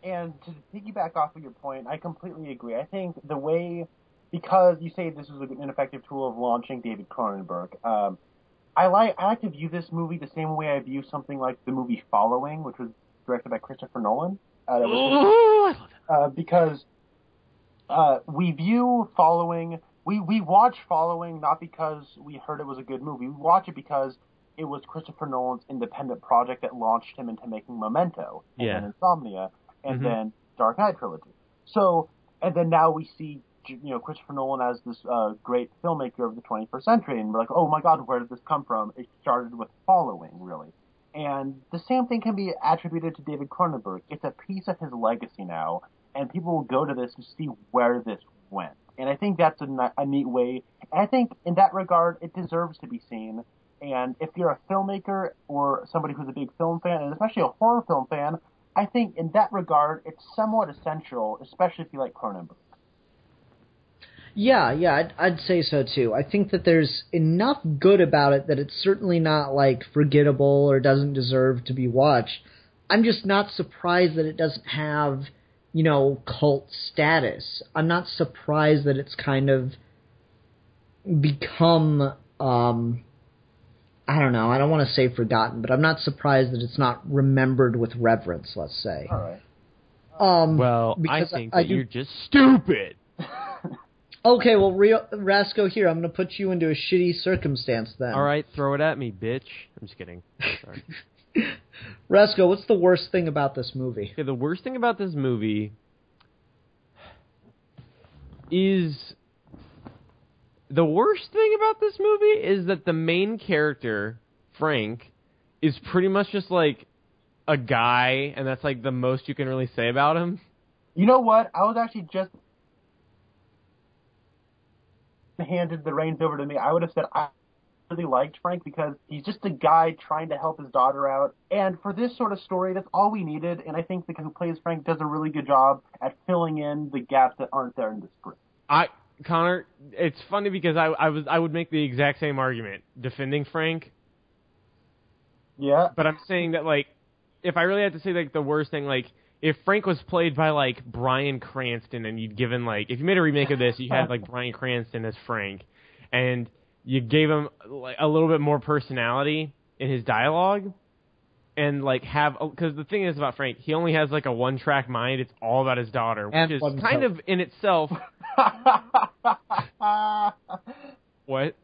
And to piggyback off of your point, I completely agree. I think the way, because you say this is an effective tool of launching David Cronenberg, I like to view this movie the same way I view something like the movie Following, which was directed by Christopher Nolan. I love that. Because we view Following, we watch Following not because we heard it was a good movie. We watch it because it was Christopher Nolan's independent project that launched him into making Memento, and then Insomnia, and then Dark Knight trilogy. So, and then now we see, Christopher Nolan as this great filmmaker of the 21st century, and we're like, oh my god, where did this come from? It started with Following, really. And the same thing can be attributed to David Cronenberg. It's a piece of his legacy now, and people will go to this to see where this went. And I think that's a neat way. And I think in that regard, it deserves to be seen. And if you're a filmmaker or somebody who's a big film fan, and especially a horror film fan, I think in that regard, it's somewhat essential, especially if you like Cronenberg. Yeah, I'd say so too. I think that there's enough good about it that it's certainly not, forgettable or doesn't deserve to be watched. I'm just not surprised that it doesn't have, cult status. I'm not surprised that it's kind of become, I don't know, I don't want to say forgotten, but I'm not surprised that it's not remembered with reverence, let's say. All right. Well, I think that you're just stupid. Okay, well, Rasco, here, I'm going to put you into a shitty circumstance then. All right, throw it at me, bitch. I'm just kidding. Sorry. Rasco, what's the worst thing about this movie? Okay, the worst thing about this movie is... The worst thing about this movie is that the main character, Frank, is pretty much just, a guy, and that's, the most you can really say about him. You know what? I was actually just handed the reins over to me. I would have said I really liked Frank because he's just a guy trying to help his daughter out. And for this sort of story, that's all we needed. And I think the guy who plays Frank does a really good job at filling in the gaps that aren't there in the script. Connor, it's funny because I would make the exact same argument defending Frank. Yeah. But I'm saying that, if I really had to say, the worst thing, if Frank was played by, Bryan Cranston and you'd given, if you made a remake of this, you had, Bryan Cranston as Frank, and you gave him, a little bit more personality in his dialogue, and, because the thing is about Frank, he only has, a one-track mind. It's all about his daughter, which is kind of, in itself... What?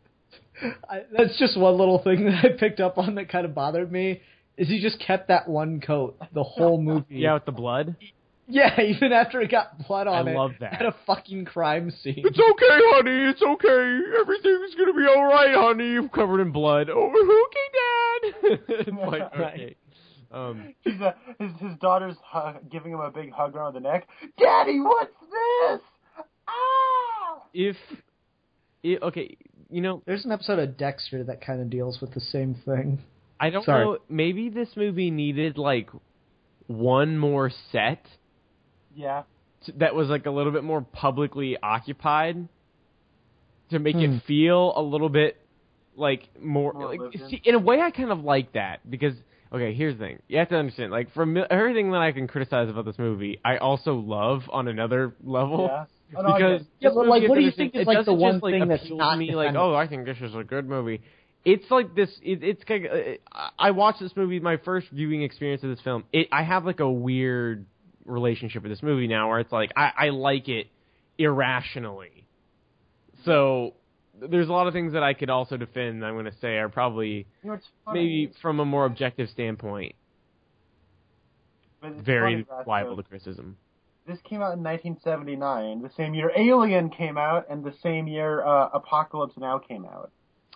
That's just one little thing that I picked up on that kind of bothered me, is he just kept that one coat the whole movie. Yeah, with the blood? Yeah, even after it got blood on it. I love that. At a fucking crime scene. It's okay, honey, it's okay. Everything's gonna be alright, honey. I'm covered in blood. Oh, okay, Dad. It's okay. His daughter's giving him a big hug around the neck. Daddy, what's this? Ah! Okay, there's an episode of Dexter that kind of deals with the same thing. I don't know. Maybe this movie needed, one more set. Yeah. That was, a little bit more publicly occupied to make it feel a little bit, more see, in a way, I kind of like that because, okay, here's the thing. You have to understand, from everything that I can criticize about this movie, I also love on another level. Yeah. Because but what do you think is the one thing that's not me I think this is a good movie. It's this. It's kind of, I watched this movie. My first viewing experience of this film. I have a weird relationship with this movie now, where it's I like it irrationally. So there's a lot of things that I could also defend. I'm going to say are probably maybe from a more objective standpoint very liable to criticism. This came out in 1979, the same year Alien came out, and the same year Apocalypse Now came out.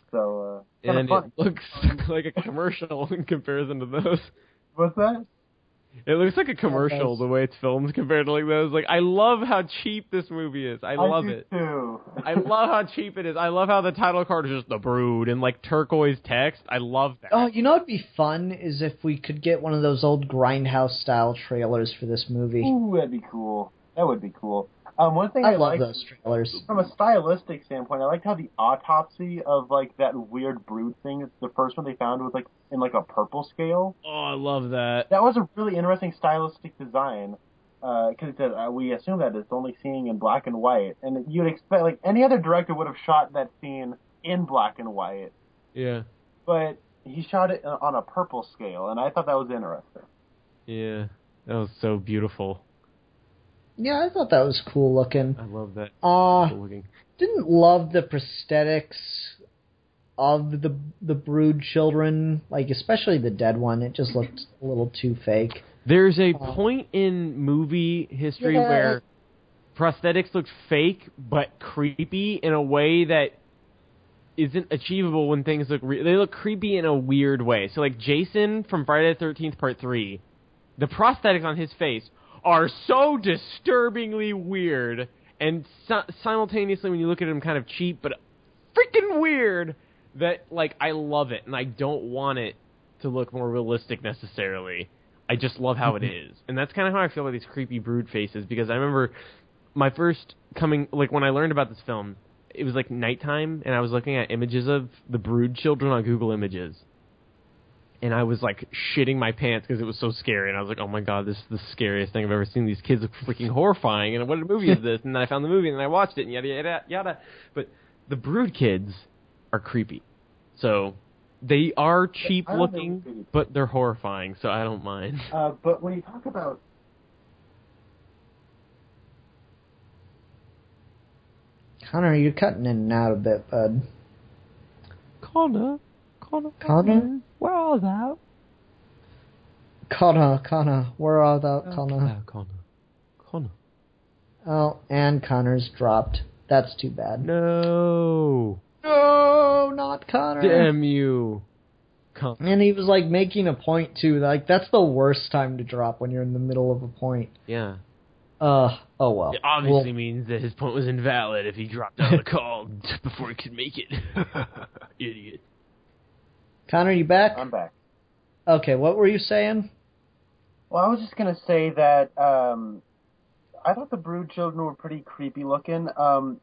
So, and it looks like a commercial in comparison to those. What's that? It looks like a commercial the way it's filmed compared to like those. Like, I love how cheap this movie is. I love it. Too. I love how cheap it is. I love how the title card is just The Brood in like turquoise text. I love that. Oh, you know what'd be fun is if we could get one of those old Grindhouse style trailers for this movie. Ooh, that'd be cool. That would be cool. One thing I I love like, those trailers. from a stylistic standpoint, I liked how the autopsy of like that weird brood thing. The first one they found was like in like a purple scale. Oh, I love that. That was a really interesting stylistic design. Because it said we assume that it's only seeing in black and white, and you'd expect like any other director would have shot that scene in black and white. Yeah. But he shot it on a purple scale, and I thought that was interesting. Yeah. That was so beautiful. Yeah, I thought that was cool looking. I love that. Cool looking. Didn't love the prosthetics of the brood children, like especially the dead one. It just looked a little too fake. There's a point in movie history where prosthetics look fake but creepy in a way that isn't achievable when things look they look creepy in a weird way. So like Jason from Friday the 13th Part 3, the prosthetics on his face are so disturbingly weird and simultaneously when you look at him kind of cheap but freaking weird that like I love it and I don't want it to look more realistic necessarily. I just love how it is. And that's kind of how I feel about these creepy brood faces because I remember my first when I learned about this film, it was like nighttime and I was looking at images of the brood children on Google Images. And I was like shitting my pants because it was so scary. And I was like, oh my God, this is the scariest thing I've ever seen. These kids look freaking horrifying. And what movie is this? And then I found the movie and then I watched it and yada, yada, yada. But the brood kids are creepy. So they are cheap looking, but they're horrifying. So I don't mind. But when you talk about... Connor, you're cutting in and out a bit, bud. Connor, where are thou? Connor, where are thou, Connor? Connor. Oh, and Connor's dropped. That's too bad. No, not Connor. Damn you. And he was like making a point too. Like that's the worst time to drop when you're in the middle of a point. Yeah. Oh well. It obviously means that his point was invalid if he dropped out of the call before he could make it. Idiot. Connor, you back? I'm back. Okay, what were you saying? Well, I was just gonna say that I thought the brood children were pretty creepy looking. I'm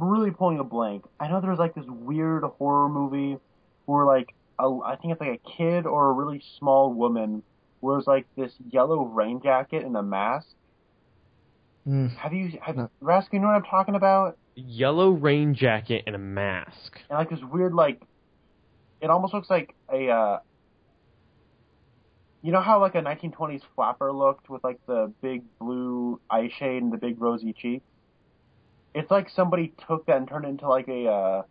really pulling a blank. I know there was like this weird horror movie where like I think it's like a kid or a really small woman wears like this yellow rain jacket and a mask. Rask, you know what I'm talking about? Yellow rain jacket and a mask. And like this weird like, it almost looks like a, you know how like a 1920s flapper looked with like the big blue eye shade and the big rosy cheeks? It's like somebody took that and turned it into like a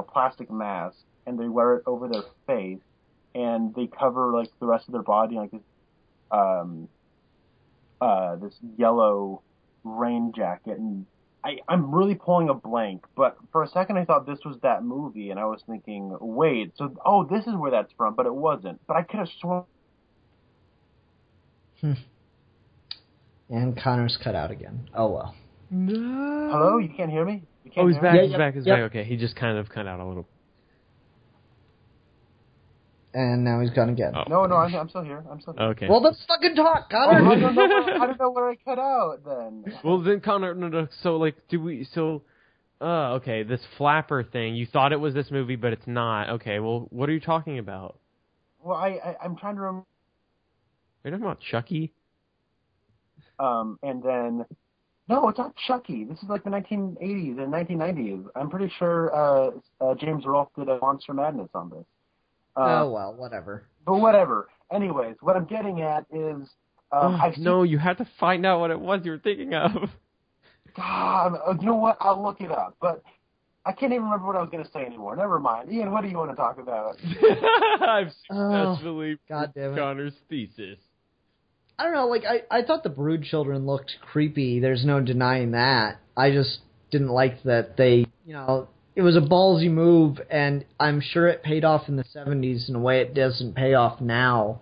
plastic mask and they wear it over their face and they cover like the rest of their body in like this this yellow rain jacket, and I'm really pulling a blank, but for a second I thought this was that movie, and I was thinking, wait, so, this is where that's from, but it wasn't. But I could have sworn... And Connor's cut out again. Oh, well. No. Hello? You can't hear me? He's back, he's back. Okay, he just kind of cut out a little. And now he's gone again. Oh. No, I'm still here. Okay. Well, let's fucking talk, Connor. I don't know where I cut out then. Well, then Connor, no. So like, okay, this flapper thing. You thought it was this movie, but it's not. Okay. Well, what are you talking about? Well, I'm trying to remember. Are you talking about Chucky? And then, no, it's not Chucky. This is like the 1980s and 1990s. I'm pretty sure James Rolfe did a Monster Madness on this. Oh, well, whatever. But whatever. Anyways, what I'm getting at is... you had to find out what it was you were thinking of. God, you know what? I'll look it up. But I can't even remember what I was going to say anymore. Never mind. Ian, what do you want to talk about? I've successfully God damn it. Connor's thesis. I don't know, like, I thought the brood children looked creepy. There's no denying that. I just didn't like that they, it was a ballsy move, and I'm sure it paid off in the 70s in a way it doesn't pay off now.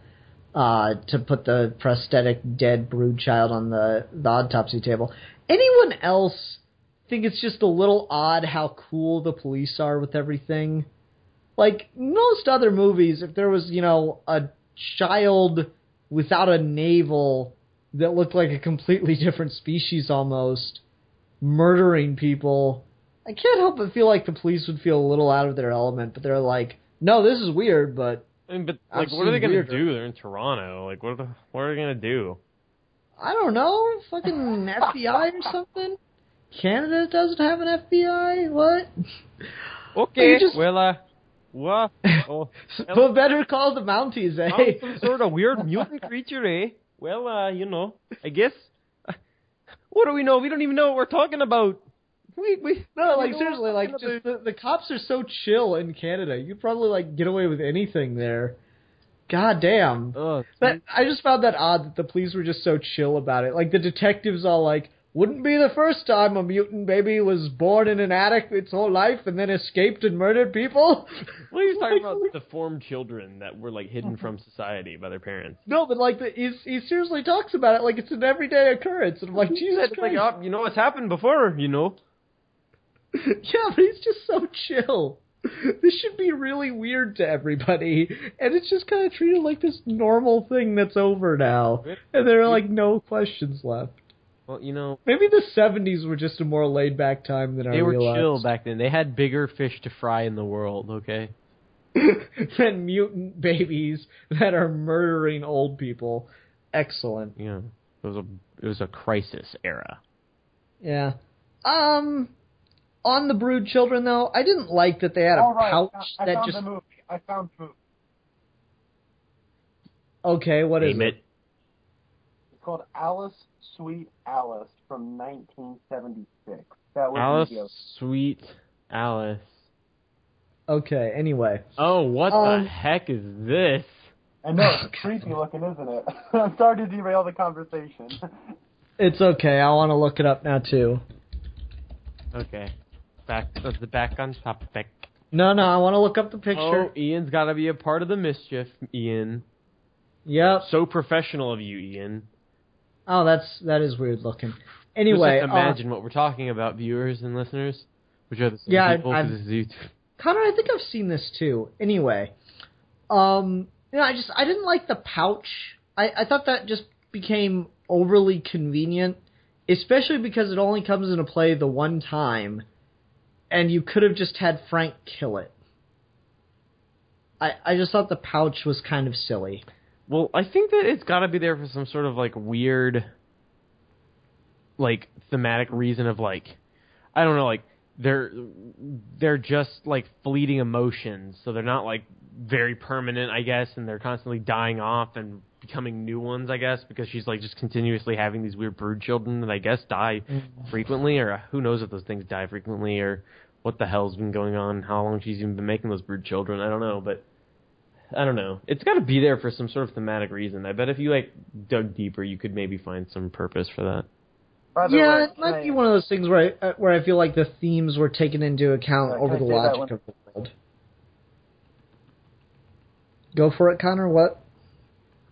to put the prosthetic dead brood child on the autopsy table. Anyone else think it's just a little odd how cool the police are with everything? Like, most other movies, if there was, a child without a navel that looked like a completely different species almost, murdering people, I can't help but feel like the police would feel a little out of their element, but they're like, no, this is weird, but... But what are they going to do? They're in Toronto. Like, what are they going to do? I don't know. Fucking FBI or something? Canada doesn't have an FBI? What? Okay, what? Oh, well, better call the Mounties, eh? Some sort of weird mutant creature, eh? Well, I guess... What do we know? We don't even know what we're talking about. No, like, seriously, like, just the cops are so chill in Canada. You could probably, like, get away with anything there. God damn. I just found that odd that the police were just so chill about it. Like, the detectives all like, wouldn't be the first time a mutant baby was born in an attic its whole life and then escaped and murdered people. Well, he's talking about deformed children that were, like, hidden from society by their parents. No, but, like, he seriously talks about it like it's an everyday occurrence. And I'm like, Jesus Christ. Like, it's happened before, Yeah, but he's just so chill. This should be really weird to everybody, and it's just kind of treated like this normal thing that's over now, and there are, like, no questions left. Well, maybe the 70s were just a more laid-back time than I realized. They were chill back then. They had bigger fish to fry in the world, okay? Than mutant babies that are murdering old people. Excellent. Yeah, it was a crisis era. Yeah. On the brood children, though, I didn't like that they had a pouch that just... I found the movie. Okay, what is it? It's called Alice, Sweet Alice from 1976. That was Alice, Sweet Alice. Okay, anyway. Oh, what the heck is this? I know, it's creepy looking, isn't it? I'm sorry to derail the conversation. It's okay, I want to look it up now, too. Okay. Back on topic. No, I want to look up the picture. Oh, Ian's got to be a part of the mischief, Ian. Yep. So professional of you, Ian. Oh, that is weird looking. Anyway, just imagine what we're talking about, viewers and listeners, which are the same people. This is YouTube. Connor, I think I've seen this too. Anyway, I didn't like the pouch. I thought that just became overly convenient, especially because it only comes into play the one time. And you could have just had Frank kill it. I just thought the pouch was kind of silly. Well, I think that it's got to be there for some sort of, like, weird, like, thematic reason of, like, I don't know, like, they're just, like, fleeting emotions. So they're not, like, very permanent, I guess, and they're constantly dying off and becoming new ones, I guess, because she's, like, just continuously having these weird brood children that I guess die frequently, or who knows if those things die frequently, or what the hell's been going on, how long she's even been making those brood children, I don't know, but I don't know. It's got to be there for some sort of thematic reason. I bet if you, like, dug deeper, you could maybe find some purpose for that. Yeah, it might be one of those things where I feel like the themes were taken into account over the logic of the world. Go for it, Connor, what?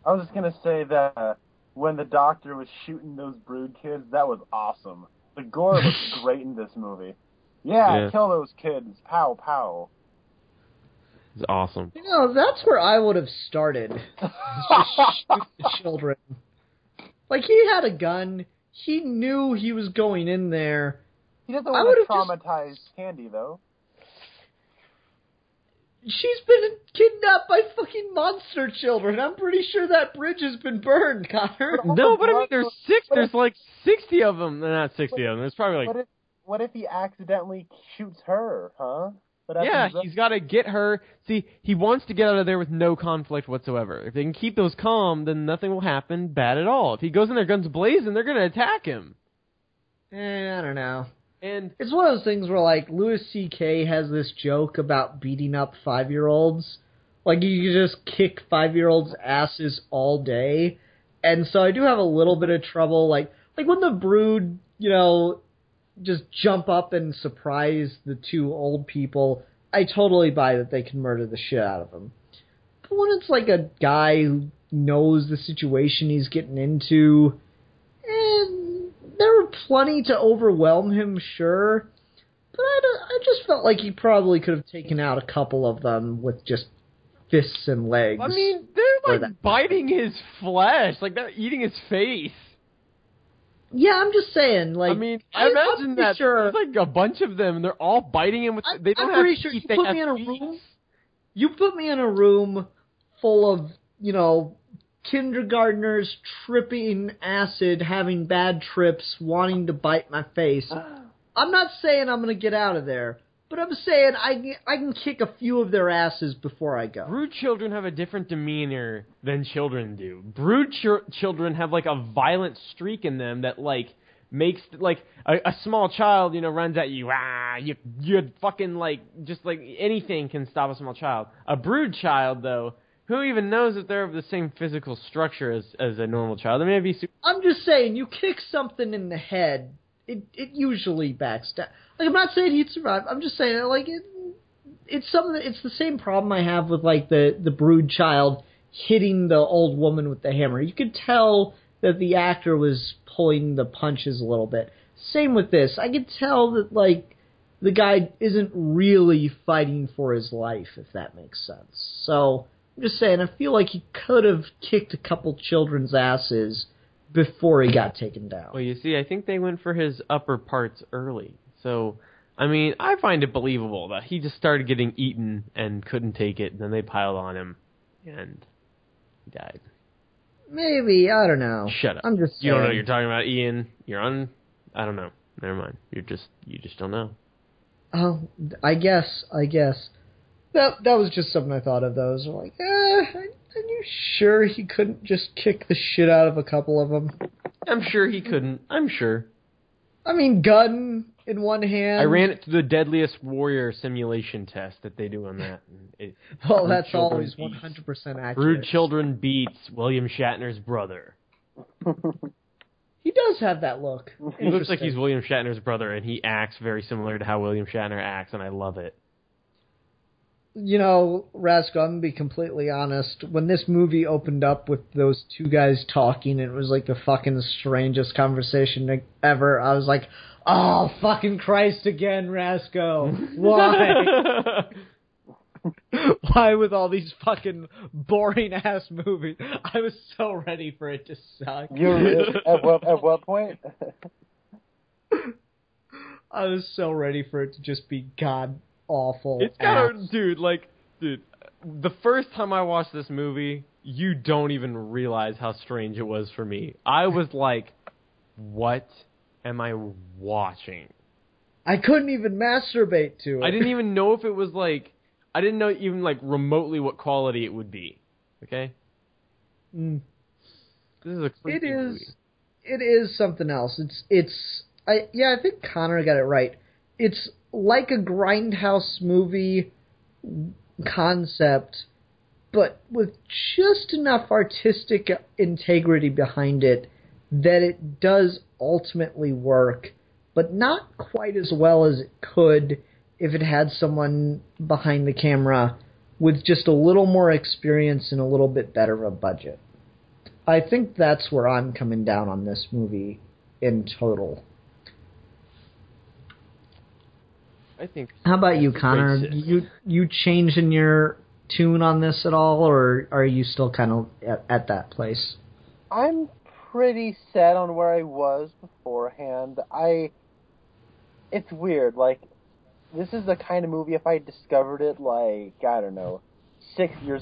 I was just going to say that when the doctor was shooting those brood kids, that was awesome. The gore looks great in this movie. Yeah, kill those kids. Pow, pow. It's awesome. That's where I would have started. Just shoot the children. Like, he had a gun. He knew he was going in there. He doesn't want to traumatize Candy, though. She's been kidnapped by fucking monster children. I'm pretty sure that bridge has been burned, Connor. No, but I mean, there's like 60 of them. Not 60 of them. There's probably like... What if he accidentally shoots her, huh? Yeah, he's got to get her. See, he wants to get out of there with no conflict whatsoever. If they can keep those calm, then nothing will happen bad at all. If he goes in there guns blazing, they're going to attack him. I don't know. And it's one of those things where, like, Louis C.K. has this joke about beating up 5-year-olds. Like, you can just kick 5-year-olds' asses all day. And so I do have a little bit of trouble, like when the Brood, just jump up and surprise the two old people, I totally buy that they can murder the shit out of them. But when it's like a guy who knows the situation he's getting into. And there were plenty to overwhelm him, sure. But I just felt like he probably could have taken out a couple of them with just fists and legs. I mean, they're like biting his flesh, like they're eating his face. Yeah, I'm just saying, like... I mean, I imagine that there's like a bunch of them, and they're all biting him with... They don't have teeth, they have feet. You put me in a room full of, kindergartners tripping acid, having bad trips, wanting to bite my face. I'm not saying I'm going to get out of there, but I'm saying I can kick a few of their asses before I go. Brood children have a different demeanor than children do. Brood children have, like, a violent streak in them that, like, makes, like, a small child, runs at you, you fucking, like, just, like, anything can stop a small child. A brood child, though, who even knows if they're of the same physical structure as a normal child? They may be I'm just saying, you kick something in the head, it usually backs down. Like, I'm not saying he'd survive. I'm just saying, like, it's something. It's the same problem I have with, like, the brood child hitting the old woman with the hammer. You could tell that the actor was pulling the punches a little bit. Same with this. I could tell that, like, the guy isn't really fighting for his life, if that makes sense. So, I'm just saying, I feel like he could have kicked a couple children's asses before he got taken down. Well, you see, I think they went for his upper parts early. So, I mean, I find it believable that he just started getting eaten and couldn't take it, and then they piled on him, and he died. Maybe, I don't know. Shut up. I'm just saying. You don't know what you're talking about, Ian. I don't know. Never mind. You just don't know. Oh, I guess. That was just something I thought of, though. I was like, are you sure he couldn't just kick the shit out of a couple of them? I'm sure he couldn't. I'm sure. I mean, gun in one hand. I ran it through the Deadliest Warrior simulation test that they do on that. Well, that's always 100% accurate. Brood children beats William Shatner's brother. He does have that look. He looks like he's William Shatner's brother, and he acts very similar to how William Shatner acts, and I love it. Rasko, I'm going to be completely honest. When this movie opened up with those two guys talking, it was like the fucking strangest conversation ever. I was like, oh, fucking Christ again, Rasko. Why? Why with all these fucking boring-ass movies? I was so ready for it to suck. At what point? I was so ready for it to just be god awful. It's dude, the first time I watched this movie, you don't even realize how strange it was for me. I was like, what am I watching? I couldn't even masturbate to it. I didn't even know if it was like, I didn't know even like remotely what quality it would be. Okay? Mm. This is a creepy movie. It is something else. I think Connor got it right. It's like a grindhouse movie concept, but with just enough artistic integrity behind it that it does ultimately work, but not quite as well as it could if it had someone behind the camera with just a little more experience and a little bit better of a budget. I think that's where I'm coming down on this movie in total. I think. How about you, Connor? You changing your tune on this at all, or are you still kind of at that place? I'm pretty set on where I was beforehand. It's weird. Like, this is the kind of movie, if I discovered it, like, I don't know, 5 or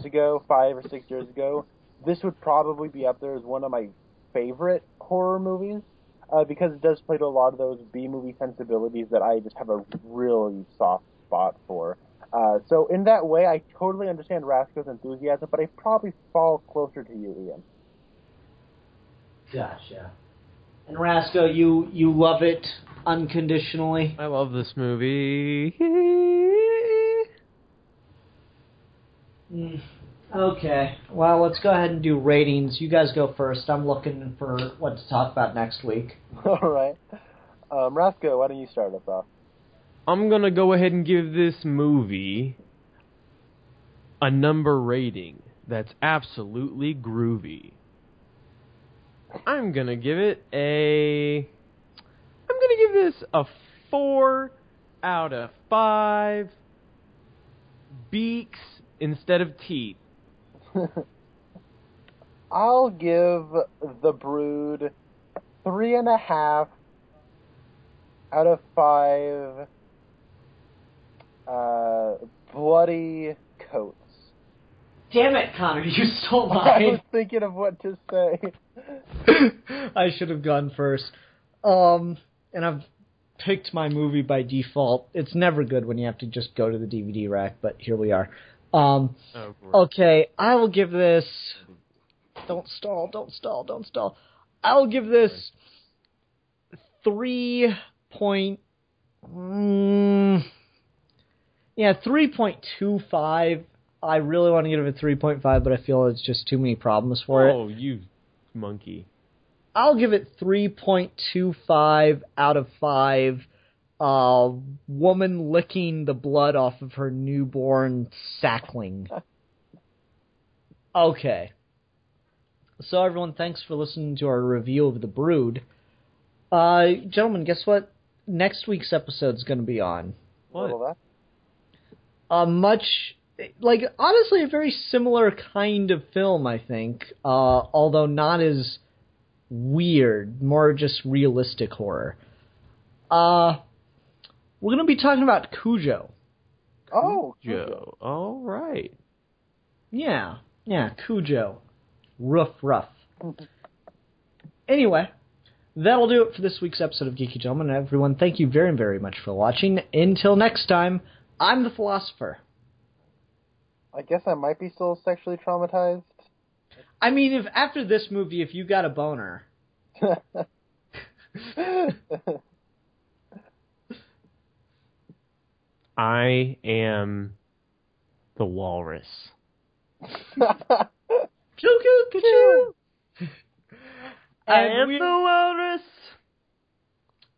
6 years ago, this would probably be up there as one of my favorite horror movies. Because it does play to a lot of those B-movie sensibilities that I just have a really soft spot for. So in that way, I totally understand Rasko's enthusiasm, but I probably fall closer to you, Ian. Gotcha. And Rasko, you love it unconditionally? I love this movie. Okay. Well, let's go ahead and do ratings. You guys go first. I'm looking for what to talk about next week. All right. Rasko, why don't you start us off? I'm going to go ahead and give this movie a number rating that's absolutely groovy. I'm gonna give this a 4 out of 5 beaks instead of teeth. I'll give The Brood 3.5 out of 5 bloody coats. Damn it, Connor, you stole I mine. was thinking of what to say. I should have gone first. And I've picked my movie by default. It's never good when you have to just go to the DVD rack, but here we are. Okay, I will give this... Don't stall. I'll give this 3.25. I really want to give it a 3.5, but I feel it's just too many problems for it. Oh, you monkey. I'll give it 3.25 out of 5. Woman licking the blood off of her newborn sackling. Okay. So everyone, thanks for listening to our review of The Brood. Gentlemen, guess what next week's episode is going to be on? What? Honestly, a very similar kind of film, I think. Although not as weird, more just realistic horror. We're going to be talking about Cujo. Oh, Cujo. All right. Yeah, Cujo. Rough. Anyway, that'll do it for this week's episode of Geeky Gentlemen. Everyone, thank you very, very much for watching. Until next time, I'm the Philosopher. I guess I might be still sexually traumatized. I mean, if after this movie, if you got a boner... I am the walrus. Choo-choo-choo-choo! I am the walrus!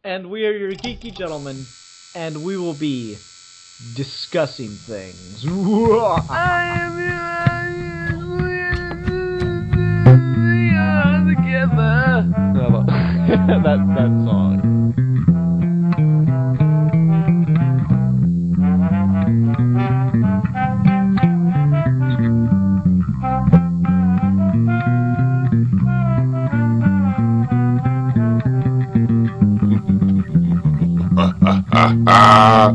And we are your Geeky Gentlemen, and we will be discussing things. I am together. that song. Ah!